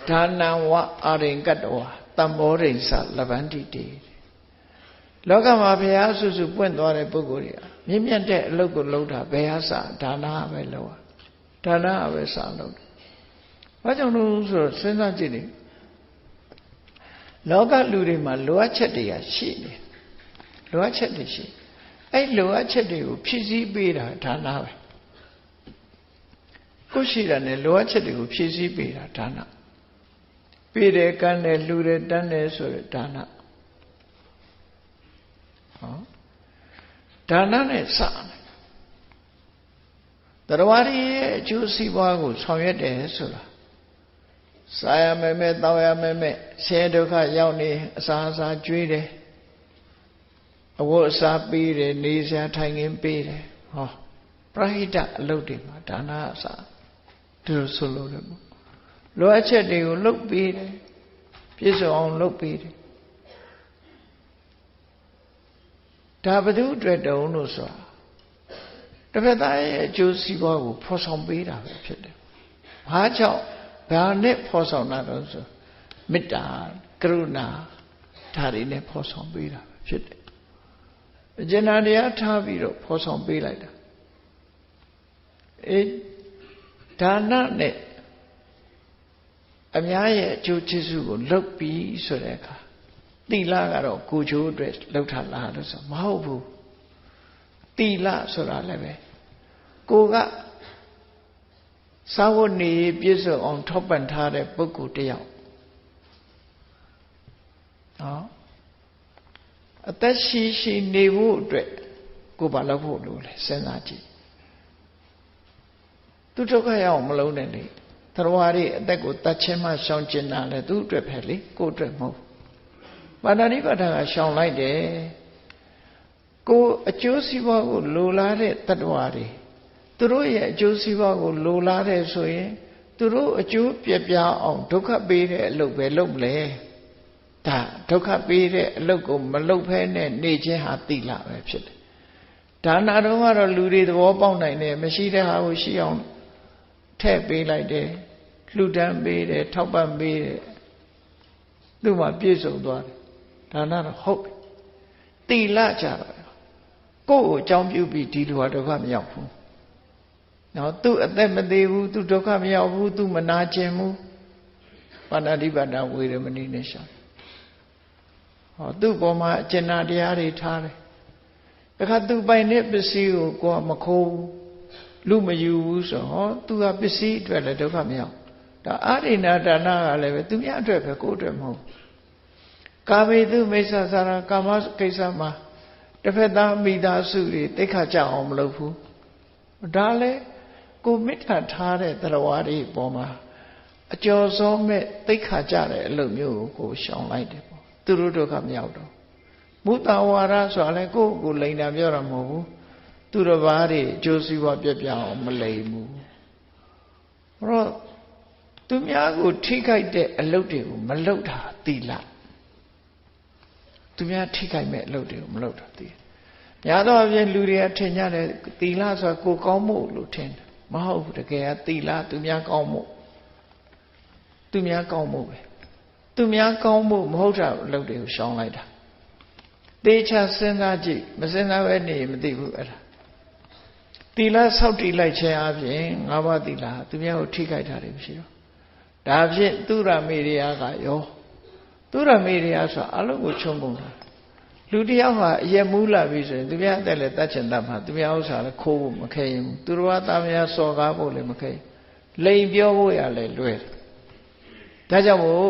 ဒါနံဝအာရိကတ္တဝတမ္မောရိစလဗန္တိတေလောကမှာဘုရားဆုစုပွင့်သွားတဲ့ပုဂ္ဂိုလ်တွေကမြင့်မြတ်တဲ့အလုပ်ကိုလုပ်တာဘယ်ဟာစဒါနပဲလုပ်ဒါနပဲစလုပ်တယ်။ဘာကြောင့်လို့ဆိုတော့စဉ်းစားကြည့်လေလောကလူတွေမှာလိုအပ်ချက်တွေကရှိနေလိုအပ်ချက်တွေရှိအဲ့လိုအပ်ချက်တွေကိုဖြည့်ဆည်းပေးတာဒါနပဲကိုရှိတာနဲ့လိုအပ်ချက်တွေကိုဖြည့်ဆည်းပေးတာဒါနပေးတယ်ကမ်းတယ်လှူတယ်တန်းတယ်ဆိုတဲ့ဒါန ဒါနနဲ့စတယ်တရားရည်ရဲ့အကျိုးစီးပွားကိုဆောင်ရွက်တယ်ဆိုတာစားရမယ်မဲ့တောက်ရမယ်မဲ့ဆင်းရဲဒုက္ခရောက်နေအစာအစာကျွေးတယ်အဝတ်အစားပေးတယ်နေစရာထိုင်ခင်းပေးတယ်ဟောပရဟိတအလုပ်တွေမှာဒါနအစာဒီလိုဆိုလို့တယ်ပေါ့လိုအပ်ချက်တွေကိုလုပ်ပေးတယ်ပြည့်စုံအောင်လုပ်ပေးတယ်ဒါဘယ်သူအတွက်တုံးလို့ဆိုတာတစ်ဖက်သားရဲ့အကျိုးစီးပွားကိုဖော်ဆောင်ပေးတာပဲဖြစ်တယ်။ဘာကြောင့်ဘာနဲ့ဖော်ဆောင်တာတော့ဆိုမေတ္တာကရုဏာဒါတွေနဲ့ဖော်ဆောင်ပေးတာပဲဖြစ်တယ်။အကျဉ်းတရားထားပြီးတော့ဖော်ဆောင်ပေးလိုက်တာ။ဒါနနဲ့အများရဲ့အကျိုးကျေးဇူးကိုလုပ်ပြီးဆိုတဲ့အခါသီလကတော့ကိုယ်ကျိုးအတွက်လှုပ်ထားလားလို့ဆိုမဟုတ်ဘူးသီလဆိုတာလည်းပဲကိုကသာဝတ်နေပြည့်စုံအောင်ထောက်ပံ့ထားတဲ့ပုဂ္ဂိုလ်တယောက်နော်အသက်ရှိရှိနေဖို့အတွက်ကိုဘာလုပ်ဖို့လို့လဲစဉ်းစားကြည့်သူဒုက္ခရောက်မလုံးနဲ့လေသရဝါတွေအသက်ကိုတတ်ချင်းမှရှောင်ကျင်တာလေသူ့အတွက်ပဲလေကို့အတွက်မဟုတ်ပါဏာတိပါဒကရှောင်လိုက်တယ်ကိုအကျိုးစီးပွားကိုလိုလားတဲ့တ attva တွေသူတို့ရဲ့အကျိုးစီးပွားကိုလိုလားတဲ့ဆိုရင်သူတို့အကျိုးပြပြအောင်ဒုက္ခပေးတဲ့အလုပ်ပဲလုပ်မလဲဒါဒုက္ခပေးတဲ့အလုပ်ကိုမလုပ်ဖဲနဲ့နေခြင်းဟာသီလပဲဖြစ်တယ်ဒါနတော့ကတော့လူတွေသဘောပေါက်နိုင်တယ်မရှိတဲ့ဟာကိုရှိအောင်ထည့်ပေးလိုက်တယ်လှူဒန်းပေးတယ်ထောက်ပံ့ပေးတယ်သူ့မှာပြည့်စုံသွားတယ်ဒါနတော့ဟုတ်ပြီသီလကြတော့ကိုယ့်ကိုအကြောင်းပြုပြီးဒီလိုဟာဒုက္ခမရောက်ဘူးနော်သူအသက်မသေးဘူးသူဒုက္ခမရောက်ဘူးသူမနာကျင်ဘူးပါဏာတိပါဒဝေရမဏိနဲ့ရှာဟောသူ့ပေါ်မှာအကျဉ်းတရားတွေထားတယ်တခါသူပိုင်တဲ့ပစ္စည်းကိုကိုယ်မခိုးလူမယူဘူးဆိုဟောသူကပစ္စည်းအတွက်လည်းဒုက္ခမရောက်ဒါအာရိဏဒါနကလည်းပဲသူများအတွက်ပဲကိုယ့်အတွက်မဟုတ်ကာမေတုမိစ္ဆာစာရကာမကိစ္စမှာတစ်ဖက်သားမိသားစုတွေတိတ်ခါကြအောင်မလုပ်ဘူးဒါလည်းကိုမေတ္တာထားတဲ့တရားဝါတွေပေါ်မှာအကျော်စောမဲ့တိတ်ခါကြတဲ့အလုပ်မျိုးကိုရှောင်လိုက်တယ်ပေါ့သူတို့ဒုက္ခမရောက်တော့မုတဝါဒဆိုတာလည်းကိုယ့်ကိုလိန်တာပြောတာမဟုတ်ဘူးသူတစ်ပါးတွေအကျိုးစီးပွားပြပြအောင်မလိန်ဘူးအဲ့တော့သူများကိုထိခိုက်တဲ့အလုပ်တွေကိုမလုပ်တာသီလသူများထိခိုက်မဲ့အလုပ်တွေကိုမလုပ်တာသီလများသောအားဖြင့်လူတွေကထင်ကြတယ်သီလဆိုတာကိုကောင်းမှုလို့ထင်တယ်မဟုတ်ဘူးတကယ်ကသီလသူများကောင်းမှုသူများကောင်းမှုပဲသူများကောင်းမှုမဟုတ်တာအလုပ်တွေကိုရှောင်လိုက်တာသေချာစဉ်းစားကြည့်မစဉ်းစားပဲနေမသိဘူးအဲ့ဒါသီလဆောက်တည်လိုက်ခြင်းအပြင်၅ပါးသီလသူများကိုထိခိုက်တာတွေမရှိတော့ဒါဖြင့်သူရမေရိယကရောသူရမေရိယဆိုတာအလုံးကိုခြုံကုန်တာလူတယောက်ဟာအယက်မူးလာပြီဆိုရင်သူများအသက်လည်းတတ်ချင်တတ်မှာသူများဥစ္စာလည်းခိုးဖို့မခဲရင်ဘူးသူတော်ဘာသားများစော်ကားဖို့လည်းမခဲလိန်ပြောဖို့ရလည်းလွယ်တယ်ဒါကြောင့်မို့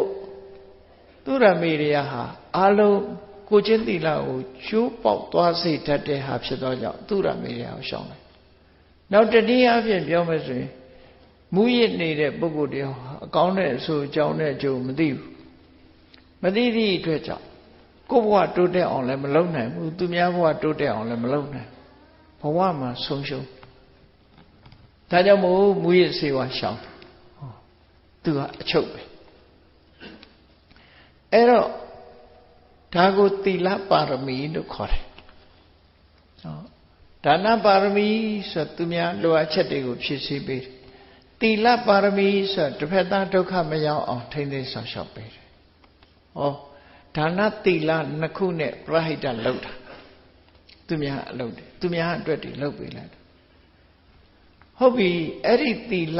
သူရမေရိယဟာအလုံးကိုချင်းသီလကိုချိုးပေါက်သွားစေတတ်တဲ့ဟာဖြစ်သောကြောင့်သူရမေရိယကိုရှောင်တယ်နောက်တနည်းအားဖြင့်ပြောမယ်ဆိုရင်မူရစ်နေတဲ့ပုဂ္ဂိုလ်တယောက်အကောင်းတဲ့အဆိုအကြောင်းနဲ့အကျိုးမသိဘူးမသိသည့်အတွက်ကြောင့်ကိုယ်ဘဝတိုးတက်အောင်လည်းမလုပ်နိုင်ဘူးသူများဘဝတိုးတက်အောင်လည်းမလုပ်နိုင်ဘဝမှာဆုံးရှုံးဒါကြောင့်မို့မူရစ်စေဝါရှောင်သူကအချုပ်ပဲအဲ့တော့ဒါကိုသီလပါရမီလို့ခေါ်တယ်ဒါနပါရမီဆိုသူများလိုအပ်ချက်တွေကိုဖြည့်ဆည်းပေးတယ်သီလပါရမီဆိုတစ်ဖက်သားဒုက္ခမရောက်အောင်ထိန်းသိမ်းဆောင်ရှောက်ပေးတယ်ဟောဒါနသီလနှစ်ခုနဲ့ပရဟိတလုပ်တာသူများအလုပ်တယ်သူများအတွက်တွေလုပ်ပေးလိုက်ဟုတ်ပြီအဲ့ဒီသီလ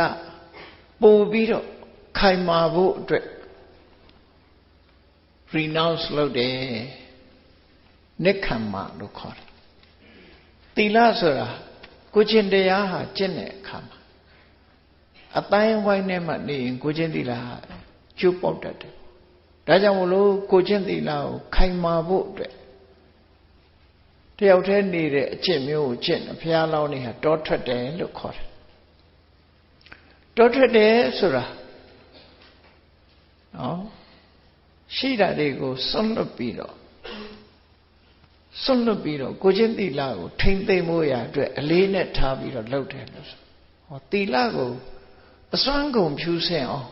ပို့ပြီးတော့ခိုင်မာဖို့အတွက် renounce လုပ်တယ်နိက္ခမ္မလို့ခေါ်တယ်သီလဆိုတာကိုချင်းတရားဟာကျင့်တဲ့အခါမှာအတိုင်းဝိုင်းထဲမှာနေရင်ကိုချင်းသီလဟာကျိုးပေါက်တတ်တယ်ဒါကြောင့်မလို့ကိုချင်းသီလကိုခိုင်မာဖို့အတွက် တယောက်တည်းနေတဲ့အကျင့်မျိုးကိုကျင့်တယ်ဘုရားလောင်းနေဟာတောထွက်တယ်လို့ခေါ်တယ်တောထွက်တယ်ဆိုတာနော်ရှိတာတွေကိုစွန့်လွတ်ပြီးတော့ကိုချင်းသီလကိုထိမ့်သိမ့်ဖို့ရအတွက်အလေးနဲ့ထားပြီးတော့လုပ်တယ်လို့ဆိုဟောသီလကိုအစွမ်းကုန်ဖြူစင်အောင်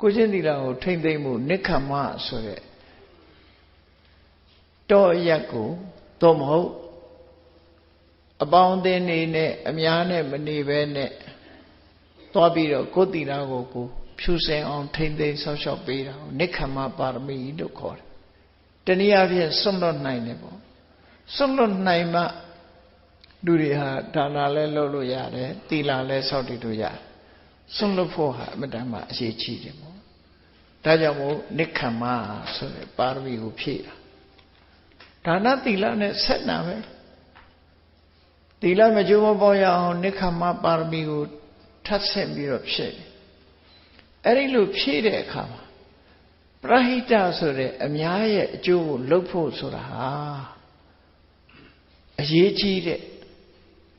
ကိုချင်းသီလကိုထိမ့်သိမ့်မှုနိက္ခမဆိုတဲ့တောရက်ကိုသို့မဟုတ်အပေါင်းအသင်းနေနဲ့အများနဲ့မနေဘဲနဲ့သွားပြီးတော့ကိုယ်သီလကိုဖြူစင်အောင်ထိမ့်သိမ့်ဆောက်ရှောက်ပေးတာကိုနိက္ခမပါရမီလို့ခေါ်တယ်တနည်းအားဖြင့်စွန့်လွတ်နိုင်တယ်ပေါ့စွန့်လွတ်နိုင်မှလူတွေဟာဒါနလည်းလုပ်လို့ရတယ်သီလလည်းဆောက်တည်လို့ရတယ်စွန့်လွတ်ဖို့ဟာအမှန်တမ်းအရေးကြီးတယ်ပေါ့ဒါကြောင့်မို့နိက္ခမဆိုတဲ့ပါရမီကိုဖြည့်တာဒါနသီလနဲ့ဆက်နာပဲသီလမကျိုးမပေါရအောင်နိက္ခမပါရမီကိုထပ်ဆင့်ပြီးတော့ဖြည့်တယ်အဲ့ဒီလိုဖြည့်တဲ့အခါမှာပရဟိတဆိုတဲ့အများရဲ့အကျိုးကိုလုပ်ဖို့ဆိုတာဟာအရေးကြီးတဲ့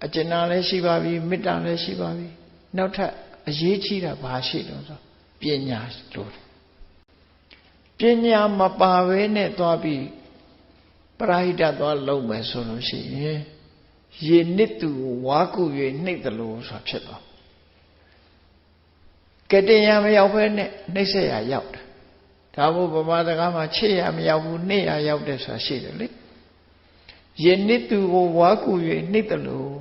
အကျဉ်းလည်းရှိပါပြီမေတ္တာလည်းရှိပါပြီနောက်ထပ်အရေးကြီးတာဘာရှိတော့ဆိုပညာလို့ပညာမပါဘဲနဲ့သွားပြီးပရဟိတသွားလုပ်မယ်ဆိုလို့ရှိရင်ရေနစ်သူဝါကူ၍နှိပ်တယ်လို့ဆိုတာဖြစ်သွားကတည်းကမရောက်ဘဲနဲ့နှိပ်ဆက်ရရောက်တယ်ဒါမို့ဗမာစကားမှာချစ်ရမရောက်ဘူးနှိပ်ရရောက်တယ်ဆိုတာရှိတယ်လေရေနစ်သူကိုဝါကူ၍နှိပ်တယ်လို့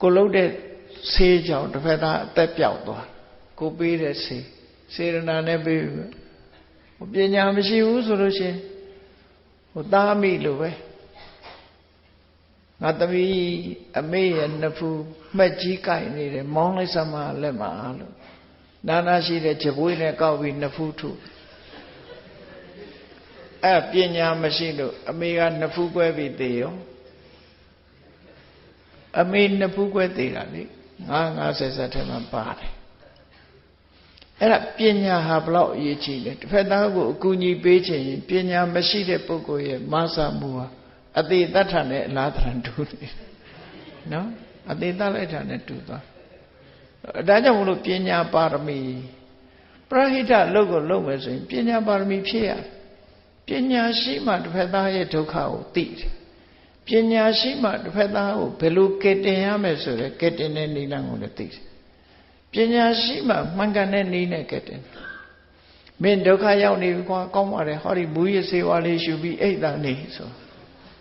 ကိုလုံးတဲ့ဆေးကြောင့်တစ်ဖက်သားအသက်ပြောက်သွားကိုပေးတဲ့ဆေးစေရနာနဲ့ပေးပညာမရှိဘူးဆိုလို့ရှိရင်သားမိလို့ပဲငါသမီးအမေရဲ့နှစ်ဖူးမှက်ကြီးကိုက်နေတယ်မောင်းလိုက်စမ်းမလက်မှာလို့နာရှိတဲ့ဂျပွေးနဲ့ကောက်ပြီးနှစ်ဖူးထုအဲ့ပညာမရှိလို့အမေကနှစ်ဖူးကွဲပြီးသေရောအမေနှစ်ဖူးကွဲသေးတာလေ50ဆက်ထဲမှာပါတယ်အဲ့ဒါပညာဟာဘလောက်အရေးကြီးလဲတစ်ဖက်သားကိုအကူအညီပေးခြင်းပညာမရှိတဲ့ပုဂ္ဂိုလ်ရဲ့မဆာမှုဟာအသေးတတ်ထနဲ့အလားတန်တူတယ်နော်အသေးတတ်လိုက်တာနဲ့တူသွားဒါကြောင့်မလို့ပညာပါရမီပရဟိတလုပ်ကိုလုပ်မယ်ဆိုရင်ပညာပါရမီဖြည့်ရပညာရှိမှတစ်ဖက်သားရဲ့ဒုက္ခကိုသိတယ်ပညာရှိမှတစ်ဖက်သားကိုဘယ်လိုကယ်တင်ရမယ်ဆိုရယ်ကယ်တင်တဲ့နည်းလမ်းကိုလည်းသိတယ်ပညာရှိမှမှန်ကန်တဲ့နည်းနဲ့ကယ်တင်မင်းဒုက္ခရောက်နေပြီကွာကောင်းပါတယ်ဟောဒီမူရစေဝါလေးရှုပြီးအိတ်တာနေဆို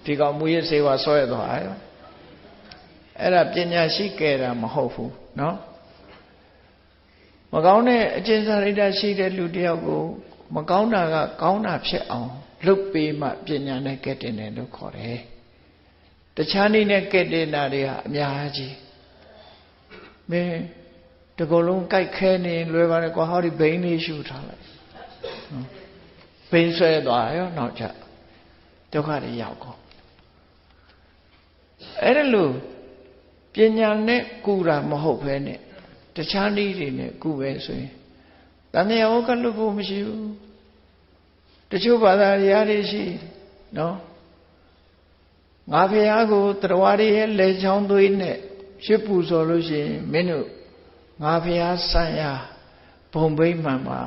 ဒီကောင်မူရစေဝါဆွဲသွားရောအဲ့ဒါပညာရှိကယ်တာမဟုတ်ဘူးနော်မကောင်းတဲ့အကျဉ်းစာရိတ္တရှိတဲ့လူတယောက်ကိုမကောင်းတာကကောင်းတာဖြစ်အောင်လုပ်ပေးမှပညာနဲ့ကယ်တင်တယ်လို့ခေါ်တယ်တခြားနည်းနဲ့ကယ်တင်တာတွေဟာအများကြီးမင်းတကူလုံးကြိုက်ခဲနေလွယ်ပါတယ်ကွာဟောဒီဘိန်းလေးရှူထားလိုက်ဘိန်းဆွဲသွားရောနောက်ကျဒုက္ခတွေရောက်ကုန်အဲ့ဒါလို့ပညာနဲ့ကုတာမဟုတ်ဘဲနဲ့တခြားနည်းတွေနဲ့ကုပဲဆိုရင်တဏှာဩကလွတ်ဖို့မရှိဘူးတချို့ဘာသာတရားတွေရှိနော်ငါဖះကိုတရားတွေရဲ့လေချောင်းသွေးနဲ့ရှစ်ပူဆိုလို့ရှိရင်မင်းတို့ငါဖះဆံရဘုံဘိမှန်ပါ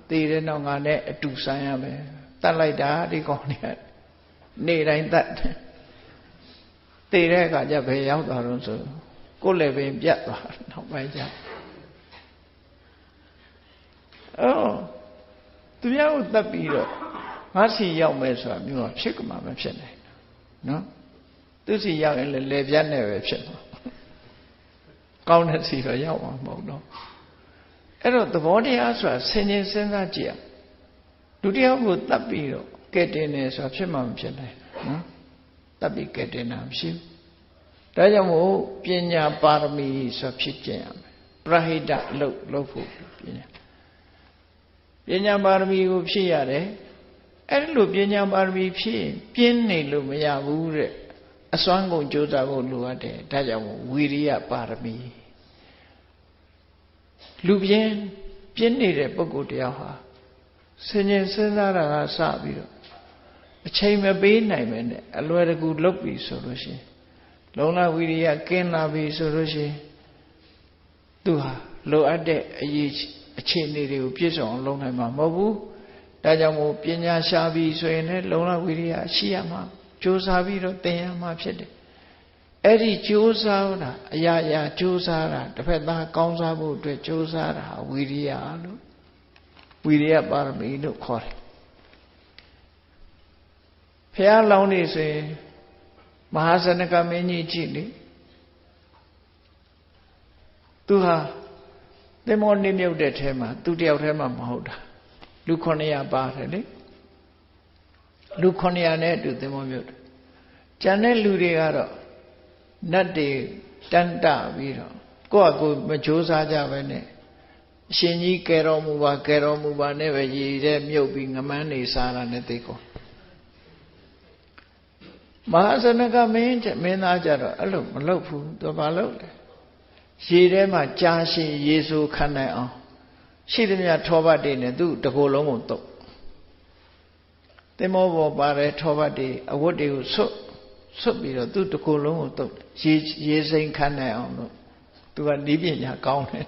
တည်တဲ့နောက်ငါနဲ့အတူဆံရမယ်တတ်လိုက်တာဒီကောင်တွေနေတိုင်းတတ်တည်တဲ့အခါကျဘယ်ရောက်သွားတော့ဆိုကိုယ်လည်းပင်ပြတ်သွားနောက်ပိုင်းကျသူများကိုတတ်ပြီးတော့ငါစီရောက်မယ်ဆိုတာမျိုးကဖြစ်ကမှမဖြစ်နိုင်နော်သူစီရောက်ရင်လည်းလေပြတ်နဲ့ပဲဖြစ်မှာကောင်းတဲ့စီတော့ရောက်မှာမဟုတ်တော့အဲ့တော့သဘောတရားဆိုတာဆင်ခြင်စဉ်းစားကြည့်အောင်လူတယောက်ကိုတတ်ပြီးတော့ကဲတင်တယ်ဆိုတာဖြစ်မှမဖြစ်နိုင်နော်တတ်ပြီးကဲတင်တာမရှိဘူးဒါကြောင့်မို့ပညာပါရမီဆိုဖြစ်ကျင့်ရမယ်ပရဟိတလုပ်ဖို့ပညာပါရမီကိုဖြည့်ရတယ်အဲ့လိုပညာပါရမီဖြည့်ပြင်းနေလို့မရဘူးတဲ့အစွမ်းကုန်ကြိုးစားဖို့လိုအပ်တယ်ဒါကြောင့်ဝီရိယပါရမီလူပြင်းနေတဲ့ပုဂ္ဂိုလ်တယောက်ဟာဆင်ញင်စဉ်းစားတာကစပြီးတော့ အချိန်မပေးနိုင်ပဲနဲ့အလွယ်တကူလုပ်ပြီဆိုလို့ရှိရင်လုံလဝိရိယကင်းလာပြီဆိုလို့ရှိရင်သူဟာလိုအပ်တဲ့အရေးအခြေအနေတွေကိုပြည့်စုံအောင်လုပ်နိုင်မှာမဟုတ်ဘူးဒါကြောင့်မို့ပညာရှားပြီဆိုရင်လည်းလုံလဝိရိယရှိရမှာကြိုးစားပြီးတော့သင်ရမှာဖြစ်တယ်အဲ့ဒီကြိုးစားတာအရာရာကြိုးစားတာတစ်ဖက်သားကောင်းစားဖို့အတွက်ကြိုးစားတာဝိရိယလို့ဝိရိယပါရမီလို့ခေါ်တယ်ဘုရားလောင်းနေဆိုရင်မဟာစနကမင်းကြီးကြည့်လေသူဟာသင်္ဘောနေမြုပ်တဲ့ထဲမှာသူတယောက်ထဲမှာမဟုတ်တာလူ900ပါတယ်လေလူ900နဲ့အတူသင်္ဘောမြုပ်တယ်ကျန်တဲ့လူတွေကတော့နတ်တွေတန်းတပြီးတော့ကိုယ့်အကိုမကြိုးစားကြပဲနဲ့အရှင်ကြီးကယ်တော်မူပါနဲ့ပဲရည်တဲ့မြုပ်ပြီးငမန်းနေစားတာနဲ့သိကုန်မဟာစနကမင်းသားကြတော့အဲ့လိုမလုပ်ဘူးသူဘာလုပ်လဲရေထဲမှာကြာရှည်ရေဆိုခံနိုင်အောင်ရှိသမျှထောပတ်တွေနဲ့သူ့တကိုယ်လုံးကိုတုပ်သင်္ဘောပေါ်ပါတဲ့ထောပတ်တွေအဝတ်တွေကိုဆွတ်ပြီးတော့သူ့တကိုယ်လုံးကိုတုပ်ရေစိမ်ခံနိုင်အောင်လို့သူကဤပညာကောင်းတယ်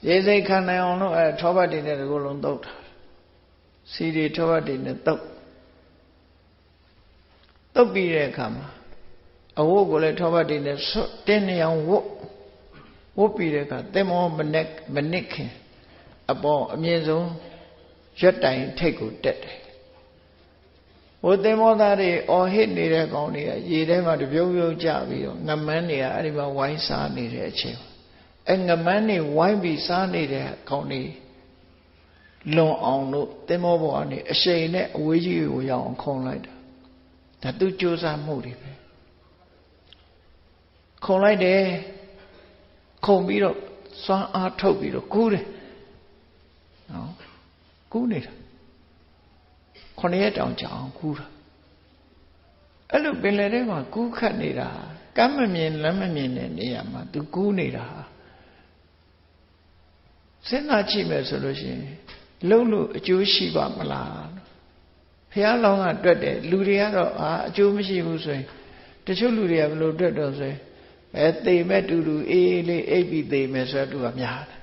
ရေစိမ်ခံနိုင်အောင်လို့အဲထောပတ်တွေနဲ့တကိုယ်လုံးတုပ်တာစီတွေထောပတ်တွေနဲ့တုပ်ပြီးတဲ့အခါမှာအဝတ်ကိုလည်းထောပတ်တွေနဲ့ဆွတ်တင်းနေအောင်ဝတ်ပြီးတဲ့အခါသင်္ဘောမနစ်ခင်အပေါ်အမြင့်ဆုံးရက်တိုင်ထိပ်ကိုတက်တယ်ဟိုသင်္ဘောသားတွေအော်ဟစ်နေတဲ့ကောင်တွေကရေထဲမှာတပြုံပြုံကျပြီးတော့ငမန်းတွေကအဲ့ဒီမှာဝိုင်းစားနေတဲ့အချိန်အဲ့ငမန်းတွေဝိုင်းပြီးစားနေတဲ့ကောင်တွေလွန်အောင်လို့သင်္ဘောပေါ်ကနေအရှိန်နဲ့အဝေးကြီးကိုရောက်အောင်ခုန်လိုက်တာဒါသူကြိုးစားမှုတွေပဲခုန်လိုက်တယ်ခုန်ပြီးတော့စွမ်းအားထုတ်ပြီးတော့ကူးတယ်နော်ကူးနေတာ9ရက်တောင်ကြာအောင်ကူးတာအဲ့လိုပင်လယ်ထဲမှာကူးခတ်နေတာကမ်းမမြင်လမ်းမမြင်တဲ့နေရာမှာသူကူးနေတာစဉ်းစားကြည့်မယ်ဆိုလို့ရှိရင်လှုပ်လို့အကျိုးရှိပါမလားဘုရားလောင်းကတွက်တယ်လူတွေကတော့အကျိုးမရှိဘူးဆိုရင်တချို့လူတွေကဘယ်လိုတွက်တော့ဆိုရင်သေမဲ့တူတူအေးလေးအိပ်ပြီးသေမယ်ဆိုတော့သူကများတယ်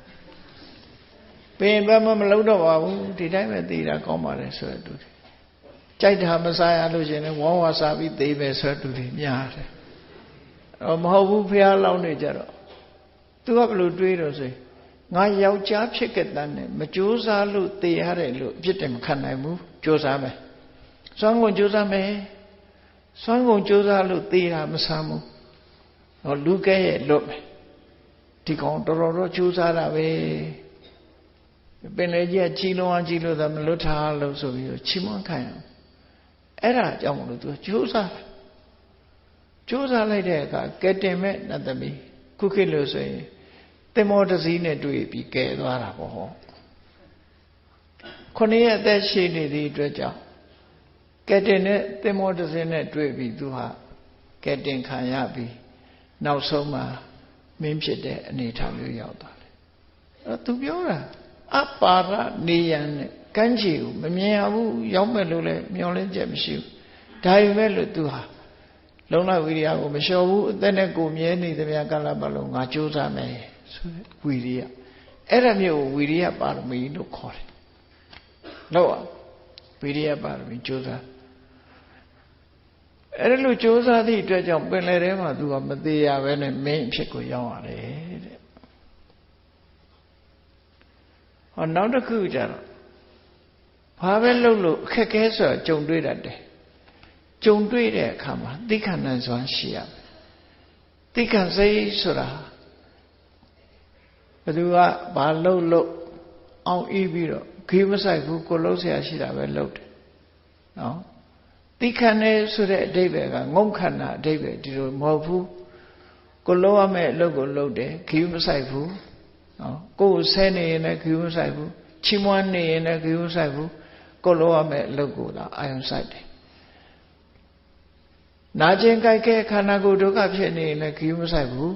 ပင်ဘက်မလုံးတော့ပါဘူးဒီတိုင်းပဲသေတာကောင်းပါတယ်ဆိုတော့သူကြိုက်တာမစားရလို့ရှင်လည်းဝါဝါစားပြီးသေမယ်ဆိုတော့သူတွေများတယ်မဟုတ်ဘူးဘုရားလောင်းနေကြတော့သူကဘယ်လိုတွေးတော့ဆိုရင်ငါယောက်ျားဖြစ်ခဲ့တဲ့နဲ့မကြိုးစားလို့သေရတယ်လို့အပြစ်တင်မခံနိုင်ဘူးကြိုးစားမယ်စွမ်းကုန်ကြိုးစားမယ်စွမ်းကုန်ကြိုးစားလို့သေတာမဆမ်းဘူးလူကဲရဲ့လွတ်မယ်ဒီကောင်တော်တော်ကြိုးစားတာပဲပင်လေကြီးကကြီးလို့သာမလွတ်ထားလို့ဆိုပြီးတော့ချီးမွမ်းခံရအဲ့ဒါကြောင့်မလို့သူကြိုးစားလိုက်တဲ့အခါကဲတင်မဲ့နတ်သမီးခုခေတ်လို့ဆိုရင်သင်္ဘောတစ်စီးနဲ့တွေ့ပြီးကဲသွားတာပေါ့ဟော9ရက်အသက်ရှိနေသည့်အတွက်ကြောင့်ကဲတင်နဲ့သင်္ဘောတစ်စီးနဲ့တွေ့ပြီးသူဟာကဲတင်ခံရပြီးနောက်ဆုံးမှာမင်းဖြစ်တဲ့အနေအထားမျိုးရောက်သွားတယ်အဲ့သူပြောတာအပါရနေရန်နဲ့ကမ်းခြေကိုမမြင်ရဘူးရောက်မဲ့လို့လည်းမျောလင်းချက်မရှိဘူးဒါပေမဲ့လို့သူဟာလုံလဝိရိယကိုမလျှော်ဘူးအသက်နဲ့ကိုမြဲနေသမျှကာလပတ်လုံးငါကြိုးစားမယ်ဆိုတဲ့ဝိရိယအဲ့ဒါမျိုးကိုဝိရိယပါရမီလို့ခေါ်တယ်လို့ဝိရိယပါရမီကြိုးစားအဲ့ဒါလို့ကြိုးစားသည့်အတွက်ကြောင့်ပင်လယ်ထဲမှာသူကမသေးရပဲနဲ့မင်းအဖြစ်ကိုရောက်ရတယ်တဲ့ဟောနောက်တစ်ခုကျတော့ဘာပဲလုပ်လို့အခက်ခဲဆိုကြုံတွေ့တတ်တယ်ကြုံတွေ့တဲ့အခါမှာသိက္ခာနဲ့စွမ်းရှိရမယ်သိက္ခာစိတ်ဆိုတာဘယ်သူကဘာလို့အောင်ဤပြီးတော့ခေမဆိုင်ဘူးကိုလုံးဆရာရှိတာပဲလုပ်တယ်နော်သိက္ခာနဲ့ဆိုတဲ့အဓိပ္ပာယ်ကငုံခန္ဓာအဓိပ္ပာယ်ဒီလိုမဟုတ်ဘူးကိုလုံးရမယ့်အလုပ်ကိုလုပ်တယ်ခေမဆိုင်ဘူးနော်ကိုယ်ဆဲနေရင်လည်းခေမဆိုင်ဘူးချီးမွမ်းနေရင်လည်းခေမဆိုင်ဘူးကိုလုံးရမယ့်အလုပ်ကိုသာအာယုံဆိုင်တယ်နာကျင်ကြိုက်ခဲခန္ဓာကိုယ်ဒုက္ခဖြစ်နေရင်လည်းခေမဆိုင်ဘူး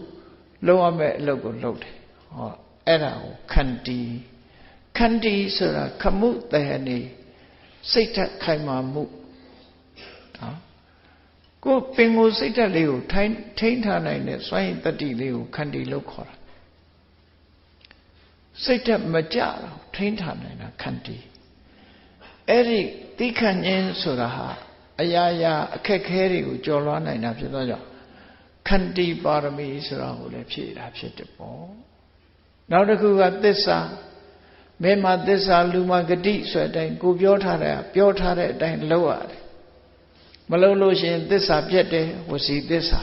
လုံးရမယ့်အလုပ်ကိုလုပ်တယ်ဟောအဲ့ဒါကိုခန္တီဆိုတာခမှုတဟနေစိတ်ထက်ခိုင်မာမှု ကိုပင်ကိုစိတ်ဓာတ်လေးကိုထိန်းထားနိုင်တဲ့စွမ်းရည်တတိလေးကိုခန္တီလို့ခေါ်တာစိတ်ဓာတ်မကြတော့ထိန်းထားနိုင်တာခန္တီအဲ့ဒီတိခဏ်ခြင်းဆိုတာဟာအရာရာအခက်ခဲတွေကိုကျော်လွှားနိုင်တာဖြစ်သောကြောင့်ခန္တီပါရမီဆိုတာကိုလည်းဖြည့်တာဖြစ်တယ်ပေါ့နောက်တစ်ခုကသစ္စာမဲမှာသစ္စာလူမှာဂတိဆိုတဲ့အတိုင်းကိုပြောထားတဲ့အတိုင်းလုပ်ရတယ်မလုပ်လို့ရှိရင်သစ္စာပြတ်တယ်ဝစီသစ္စာ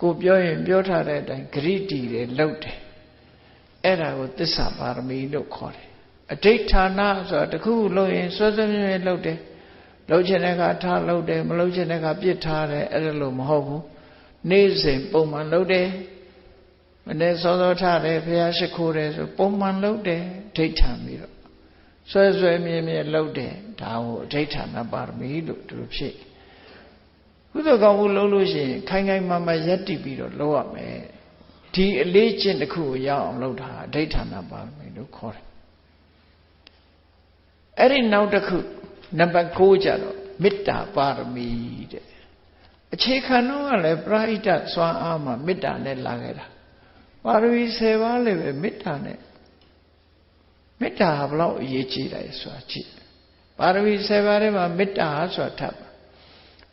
ကိုပြောရင်ပြောထားတဲ့အတိုင်းဂရိတီတယ်လုပ်တယ်အဲ့ဒါကိုသစ္စာပါရမီလို့ခေါ်တယ်အဋိဌာဏဆိုတာတခုလုပ်ရင်စွဲစွဲမြဲမြဲလုပ်တယ်လုပ်ချင်တဲ့ကထားလုပ်တယ်မလုပ်ချင်တဲ့ကပြစ်ထားတယ်အဲ့ဒါလို့မဟုတ်ဘူးနေ့စဉ်ပုံမှန်လုပ်တယ်မနေ့စောစောထားတယ်ဘုရားရှိခိုးတယ်ဆိုပုံမှန်လုပ်တယ်ဒိဋ္ဌံပြီးတော့စွဲစွဲမြဲမြဲလုပ်တယ်ဒါကိုအဋိဌာဏပါရမီလို့သူတို့ဖြစ်ကုသိုလ်ကောင်းမှုလုပ်လို့ရှိရင်ခိုင်ခိုင်မာမာယက်တည်ပြီးတော့လုပ်ရမယ်ဒီအလေးကျင့်တစ်ခုကိုရအောင်လုပ်တာအဋိဌာဏပါရမီလို့ခေါ်တယ်အဲ့ဒီနောက်တစ်ခုနံပါတ်6ကျတော့မေတ္တာပါရမီတဲ့အခြေခံတော့ကလည်းပရိဟိတစွမ်းအားမှာမေတ္တာနဲ့လာခဲ့တာပါရမီ10ပါးလည်းပဲမေတ္တာနဲ့မေတ္တာဟာဘလောက်အရေးကြီးတယ်ဆိုတာကြည့်ပါရမီ10ပါးထဲမှာမေတ္တာဆိုတာထပ်ပါ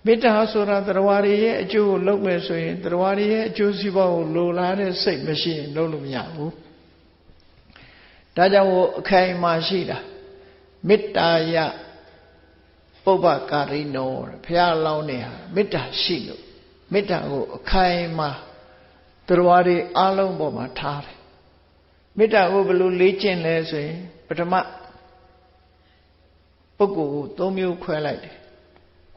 မေတ္တာဆိုတာတရားရည်ရဲ့အကျိုးကိုလုပ်မယ်ဆိုရင်တရားရည်ရဲ့အကျိုးစီးပွားကိုလိုလားတဲ့စိတ်မရှိရင်လုပ်လို့မရဘူးဒါကြောင့်အခိုင်အမာရှိတာမေတ္တာယပုပ္ပကာရိနောဘုရားလောင်းနေဟာမေတ္တာရှိလို့မေတ္တာကိုအခိုင်အမာတရားတွေအလုံးပေါ်မှာထားတယ်မေတ္တာကိုဘယ်လိုလေ့ကျင့်လဲဆိုရင်ပထမပုဂ္ဂိုလ်ကို3မျိုးခွဲလိုက်တယ်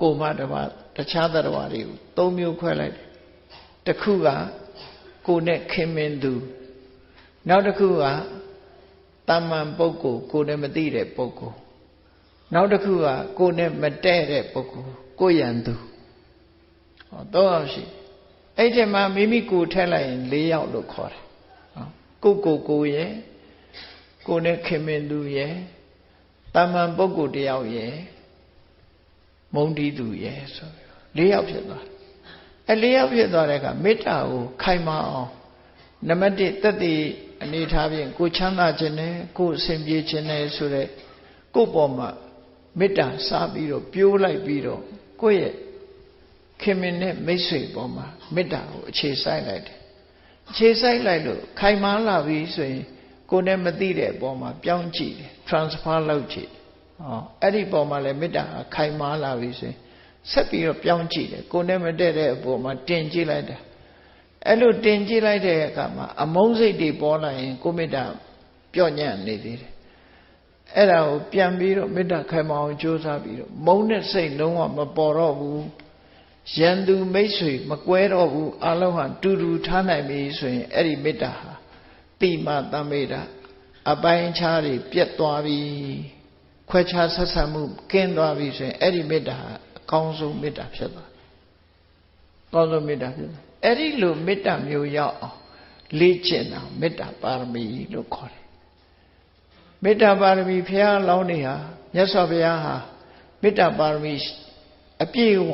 ကိုမတပါတခြားတရားတွေကို3မျိုးခွဲလိုက်တယ်တစ်ခုကကိုနဲ့ခင်မင်သူနောက်တစ်ခုကတမန်ပုဂ္ဂိုလ်ကိုနဲ့မသိတဲ့ပုဂ္ဂိုလ်နောက်တစ်ခုကကိုနဲ့မတည့်တဲ့ပုဂ္ဂိုလ်ကိုရန်သူ3ယောက်ရှိအဲ့ဒီမှာမိမိကိုထည့်လိုက်ရင်4ယောက်လို့ခေါ်တယ်ကိုရယ်ကိုနဲ့ခင်မင်သူရယ်တမန်ပုဂ္ဂိုလ်တယောက်ရယ်မုံတီးသူရယ်ဆို4ယောက်ဖြစ်သွားတယ်4ယောက်ဖြစ်သွားတဲ့အခါမေတ္တာကိုခိုင်မာအောင်နံပါတ်1သက်တည်အနေထားဖြင့်ကိုချမ်းသာခြင်းနဲ့ကိုအစဉ်ပြေခြင်းနဲ့ဆိုတဲ့ကိုပေါ်မှာမေတ္တာစားပြီးတော့ပြိုးလိုက်ပြီးတော့ကိုယ့်ရဲ့ခင်မင်နဲ့မိတ်ဆွေပေါ်မှာမေတ္တာကိုအခြေစိုက်လိုက်တယ်အခြေစိုက်လိုက်လို့ခိုင်မာလာပြီဆိုရင်ကိုယ်နဲ့မသိတဲ့အပေါ်မှာပြောင်းကြည့်တယ် transfer လုပ်ကြည့်အဲ့ဒီပေါ်မှာလည်းမေတ္တာခိုင်မာလာပြီဆိုရင်ဆက်ပြီးတော့ပြောင်းကြည့်တယ်ကိုယ်နဲ့မတည့်တဲ့အပေါ်မှာတင်ကြည့်လိုက်တာအဲ့လိုတင်ကြည့်လိုက်တဲ့အခါမှာအမုန်းစိတ်တွေပေါ်လာရင်ကိုမေတ္တာပြော့ညံ့နေသေးတယ်အဲ့ဒါကိုပြန်ပြီးတော့မေတ္တာခိုင်မာအောင်ကြိုးစားပြီးတော့မုန်းတဲ့စိတ်လုံးဝမပေါ်တော့ဘူးရန်သူမိတ်ဆွေမကွဲတော့ဘူးအလုံးဟာတူတူထားနိုင်ပြီဆိုရင်အဲ့ဒီမေတ္တာဟာတိမသမေတ္တာအပိုင်းခြားတွေပြတ်သွားပြီခွဲခြားဆက်ဆံမှုကင်းသွားပြီဆိုရင်အဲ့ဒီမေတ္တာဟာအကောင်းဆုံးမေတ္တာဖြစ်သွားကောင်းဆုံးမေတ္တာဖြစ်သွားအဲ့ဒီလိုမေတ္တာမျိုးရောက်အောင်လေ့ကျင့်တာမေတ္တာပါရမီလို့ခေါ်တယ်မေတ္တာပါရမီဘုရားလောင်းနေဟာမြတ်စွာဘုရားဟာမေတ္တာပါရမီအပြည့်အဝ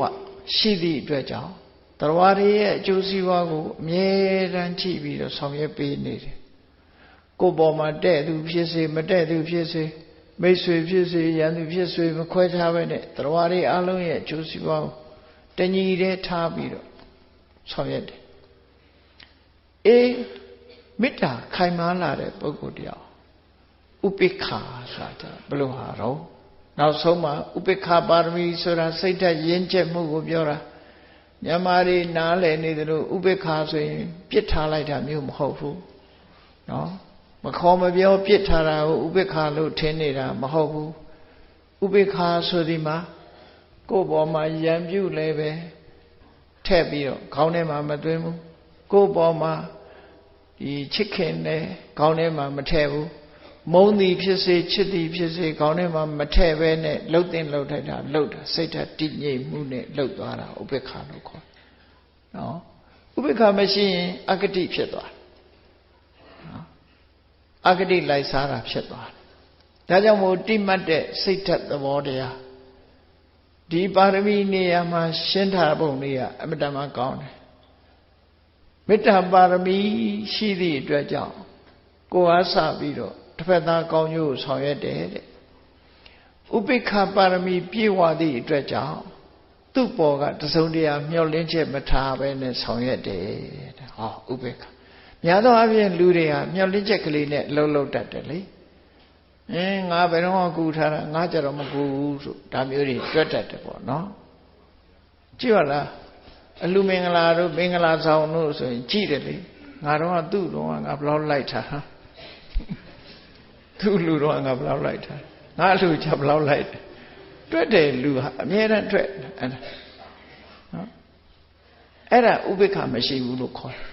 ရှိသည့်အတွက်ကြောင့်တရားတွေရဲ့အကျိုးစီးပွားကိုအမြဲတမ်းကြည့်ပြီးတော့ဆောင်ရွက်ပေးနေတယ်ကိုယ်ပေါ်မှာတဲ့သူဖြစ်စေမတဲ့သူဖြစ်စေမိတ်ဆွေဖြစ်စေရန်သူဖြစ်စေမခွဲခြားဘဲနဲ့တရားတွေအလုံးရဲ့အကျိုးစီးပွားကိုတညီတည်းထားပြီးတော့ဆောင်ရွက်တယ်မေတ္တာခိုင်မာလာတဲ့ပုဂ္ဂိုလ်တယောက်ဥပိ္ပခာဆိုတာဘယ်လိုဟာတော့နောက်ဆုံးမှာဥပိ္ပခာပါရမီဆိုတာစိတ်ဓာတ်ရင်းချက်မှုကိုပြောတာမြန်မာတွေနားလည်နေတယ်လို့ဥပိ္ပခာဆိုရင်ပြစ်ထားလိုက်တာမျိုးမဟုတ်ဘူးနော်မခေါ်မပြောပြစ်ထားတာကိုဥပိ္ပခာလို့ထင်နေတာမဟုတ်ဘူးဥပိ္ပခာဆိုဒီမှာကိုယ်ပေါ်မှာရံပြုတ်လဲပဲထည့်ပြီးတော့ခေါင်းထဲမှာမသွင်းဘူးကိုယ်ပေါ်မှာဒီချစ်ခင်နဲ့ခေါင်းထဲမှာမထည့်ဘူးမုန်းသည်ဖြစ်စေချစ်သည်ဖြစ်စေခေါင်းထဲမှာမထည့်ပဲနဲ့လှုပ်တင်လှုပ်ထိုက်တာလှုပ်တာစိတ်ဓာတ်တည်ငြိမ်မှုနဲ့လှုပ်သွားတာဥပိ္ပခာလို့ခေါ်နော်ဥပိ္ပခာမရှိရင်အဂတိဖြစ်သွားနော်အဂတိလိုက်စားတာဖြစ်သွားဒါကြောင့်မို့တိမှတ်တဲ့စိတ်ဓာတ်သဘောတရား ဒီပါရမီနေရာမှာရှင်းထားပုံလေးကအမတန်မှကောင်းတယ်မေတ္တာပါရမီရှိသည့်အတွက်ကြောင့်ကိုယ်အားစပြီးတော့တစ်ဖက်သားကောင်းကျိုးကိုဆောင်ရွက်တယ်တဲ့ဥပိ္ပခပါရမီပြည့်ဝသည့်အတွက်ကြောင့်သူ့ပေါ်ကတစုံတရာမျှော်လင့်ချက်မထားဘဲနဲ့ဆောင်ရွက်တယ်တဲ့ဟောဥပိ္ပခများသောအားဖြင့်လူတွေဟာမျှော်လင့်ချက်ကလေးနဲ့လှုပ်လှုပ်တတ်တယ်လေငါဘယ်တော့မှကူထားတာငါကြတော့မကူဘူးဆိုဒါမျိုးတွေတွက်တတ်တယ်ပေါ့နော်ကြည့်ရလားအလူမင်္ဂလာတို့မင်္ဂလာဆောင်တို့ဆိုရင်ကြည့်တယ်လေငါတော့ကသူ့တော့ငါဘလောက်လိုက်ထားသူ့လူတော့ငါဘလောက်လိုက်ထားငါလူချဘလောက်လိုက်တွက်တယ်လူဟာအမြဲတမ်းတွက်အဲ့ဒါနော်အဲ့ဒါဥပိ္ပခမရှိဘူးလို့ခေါ်တယ်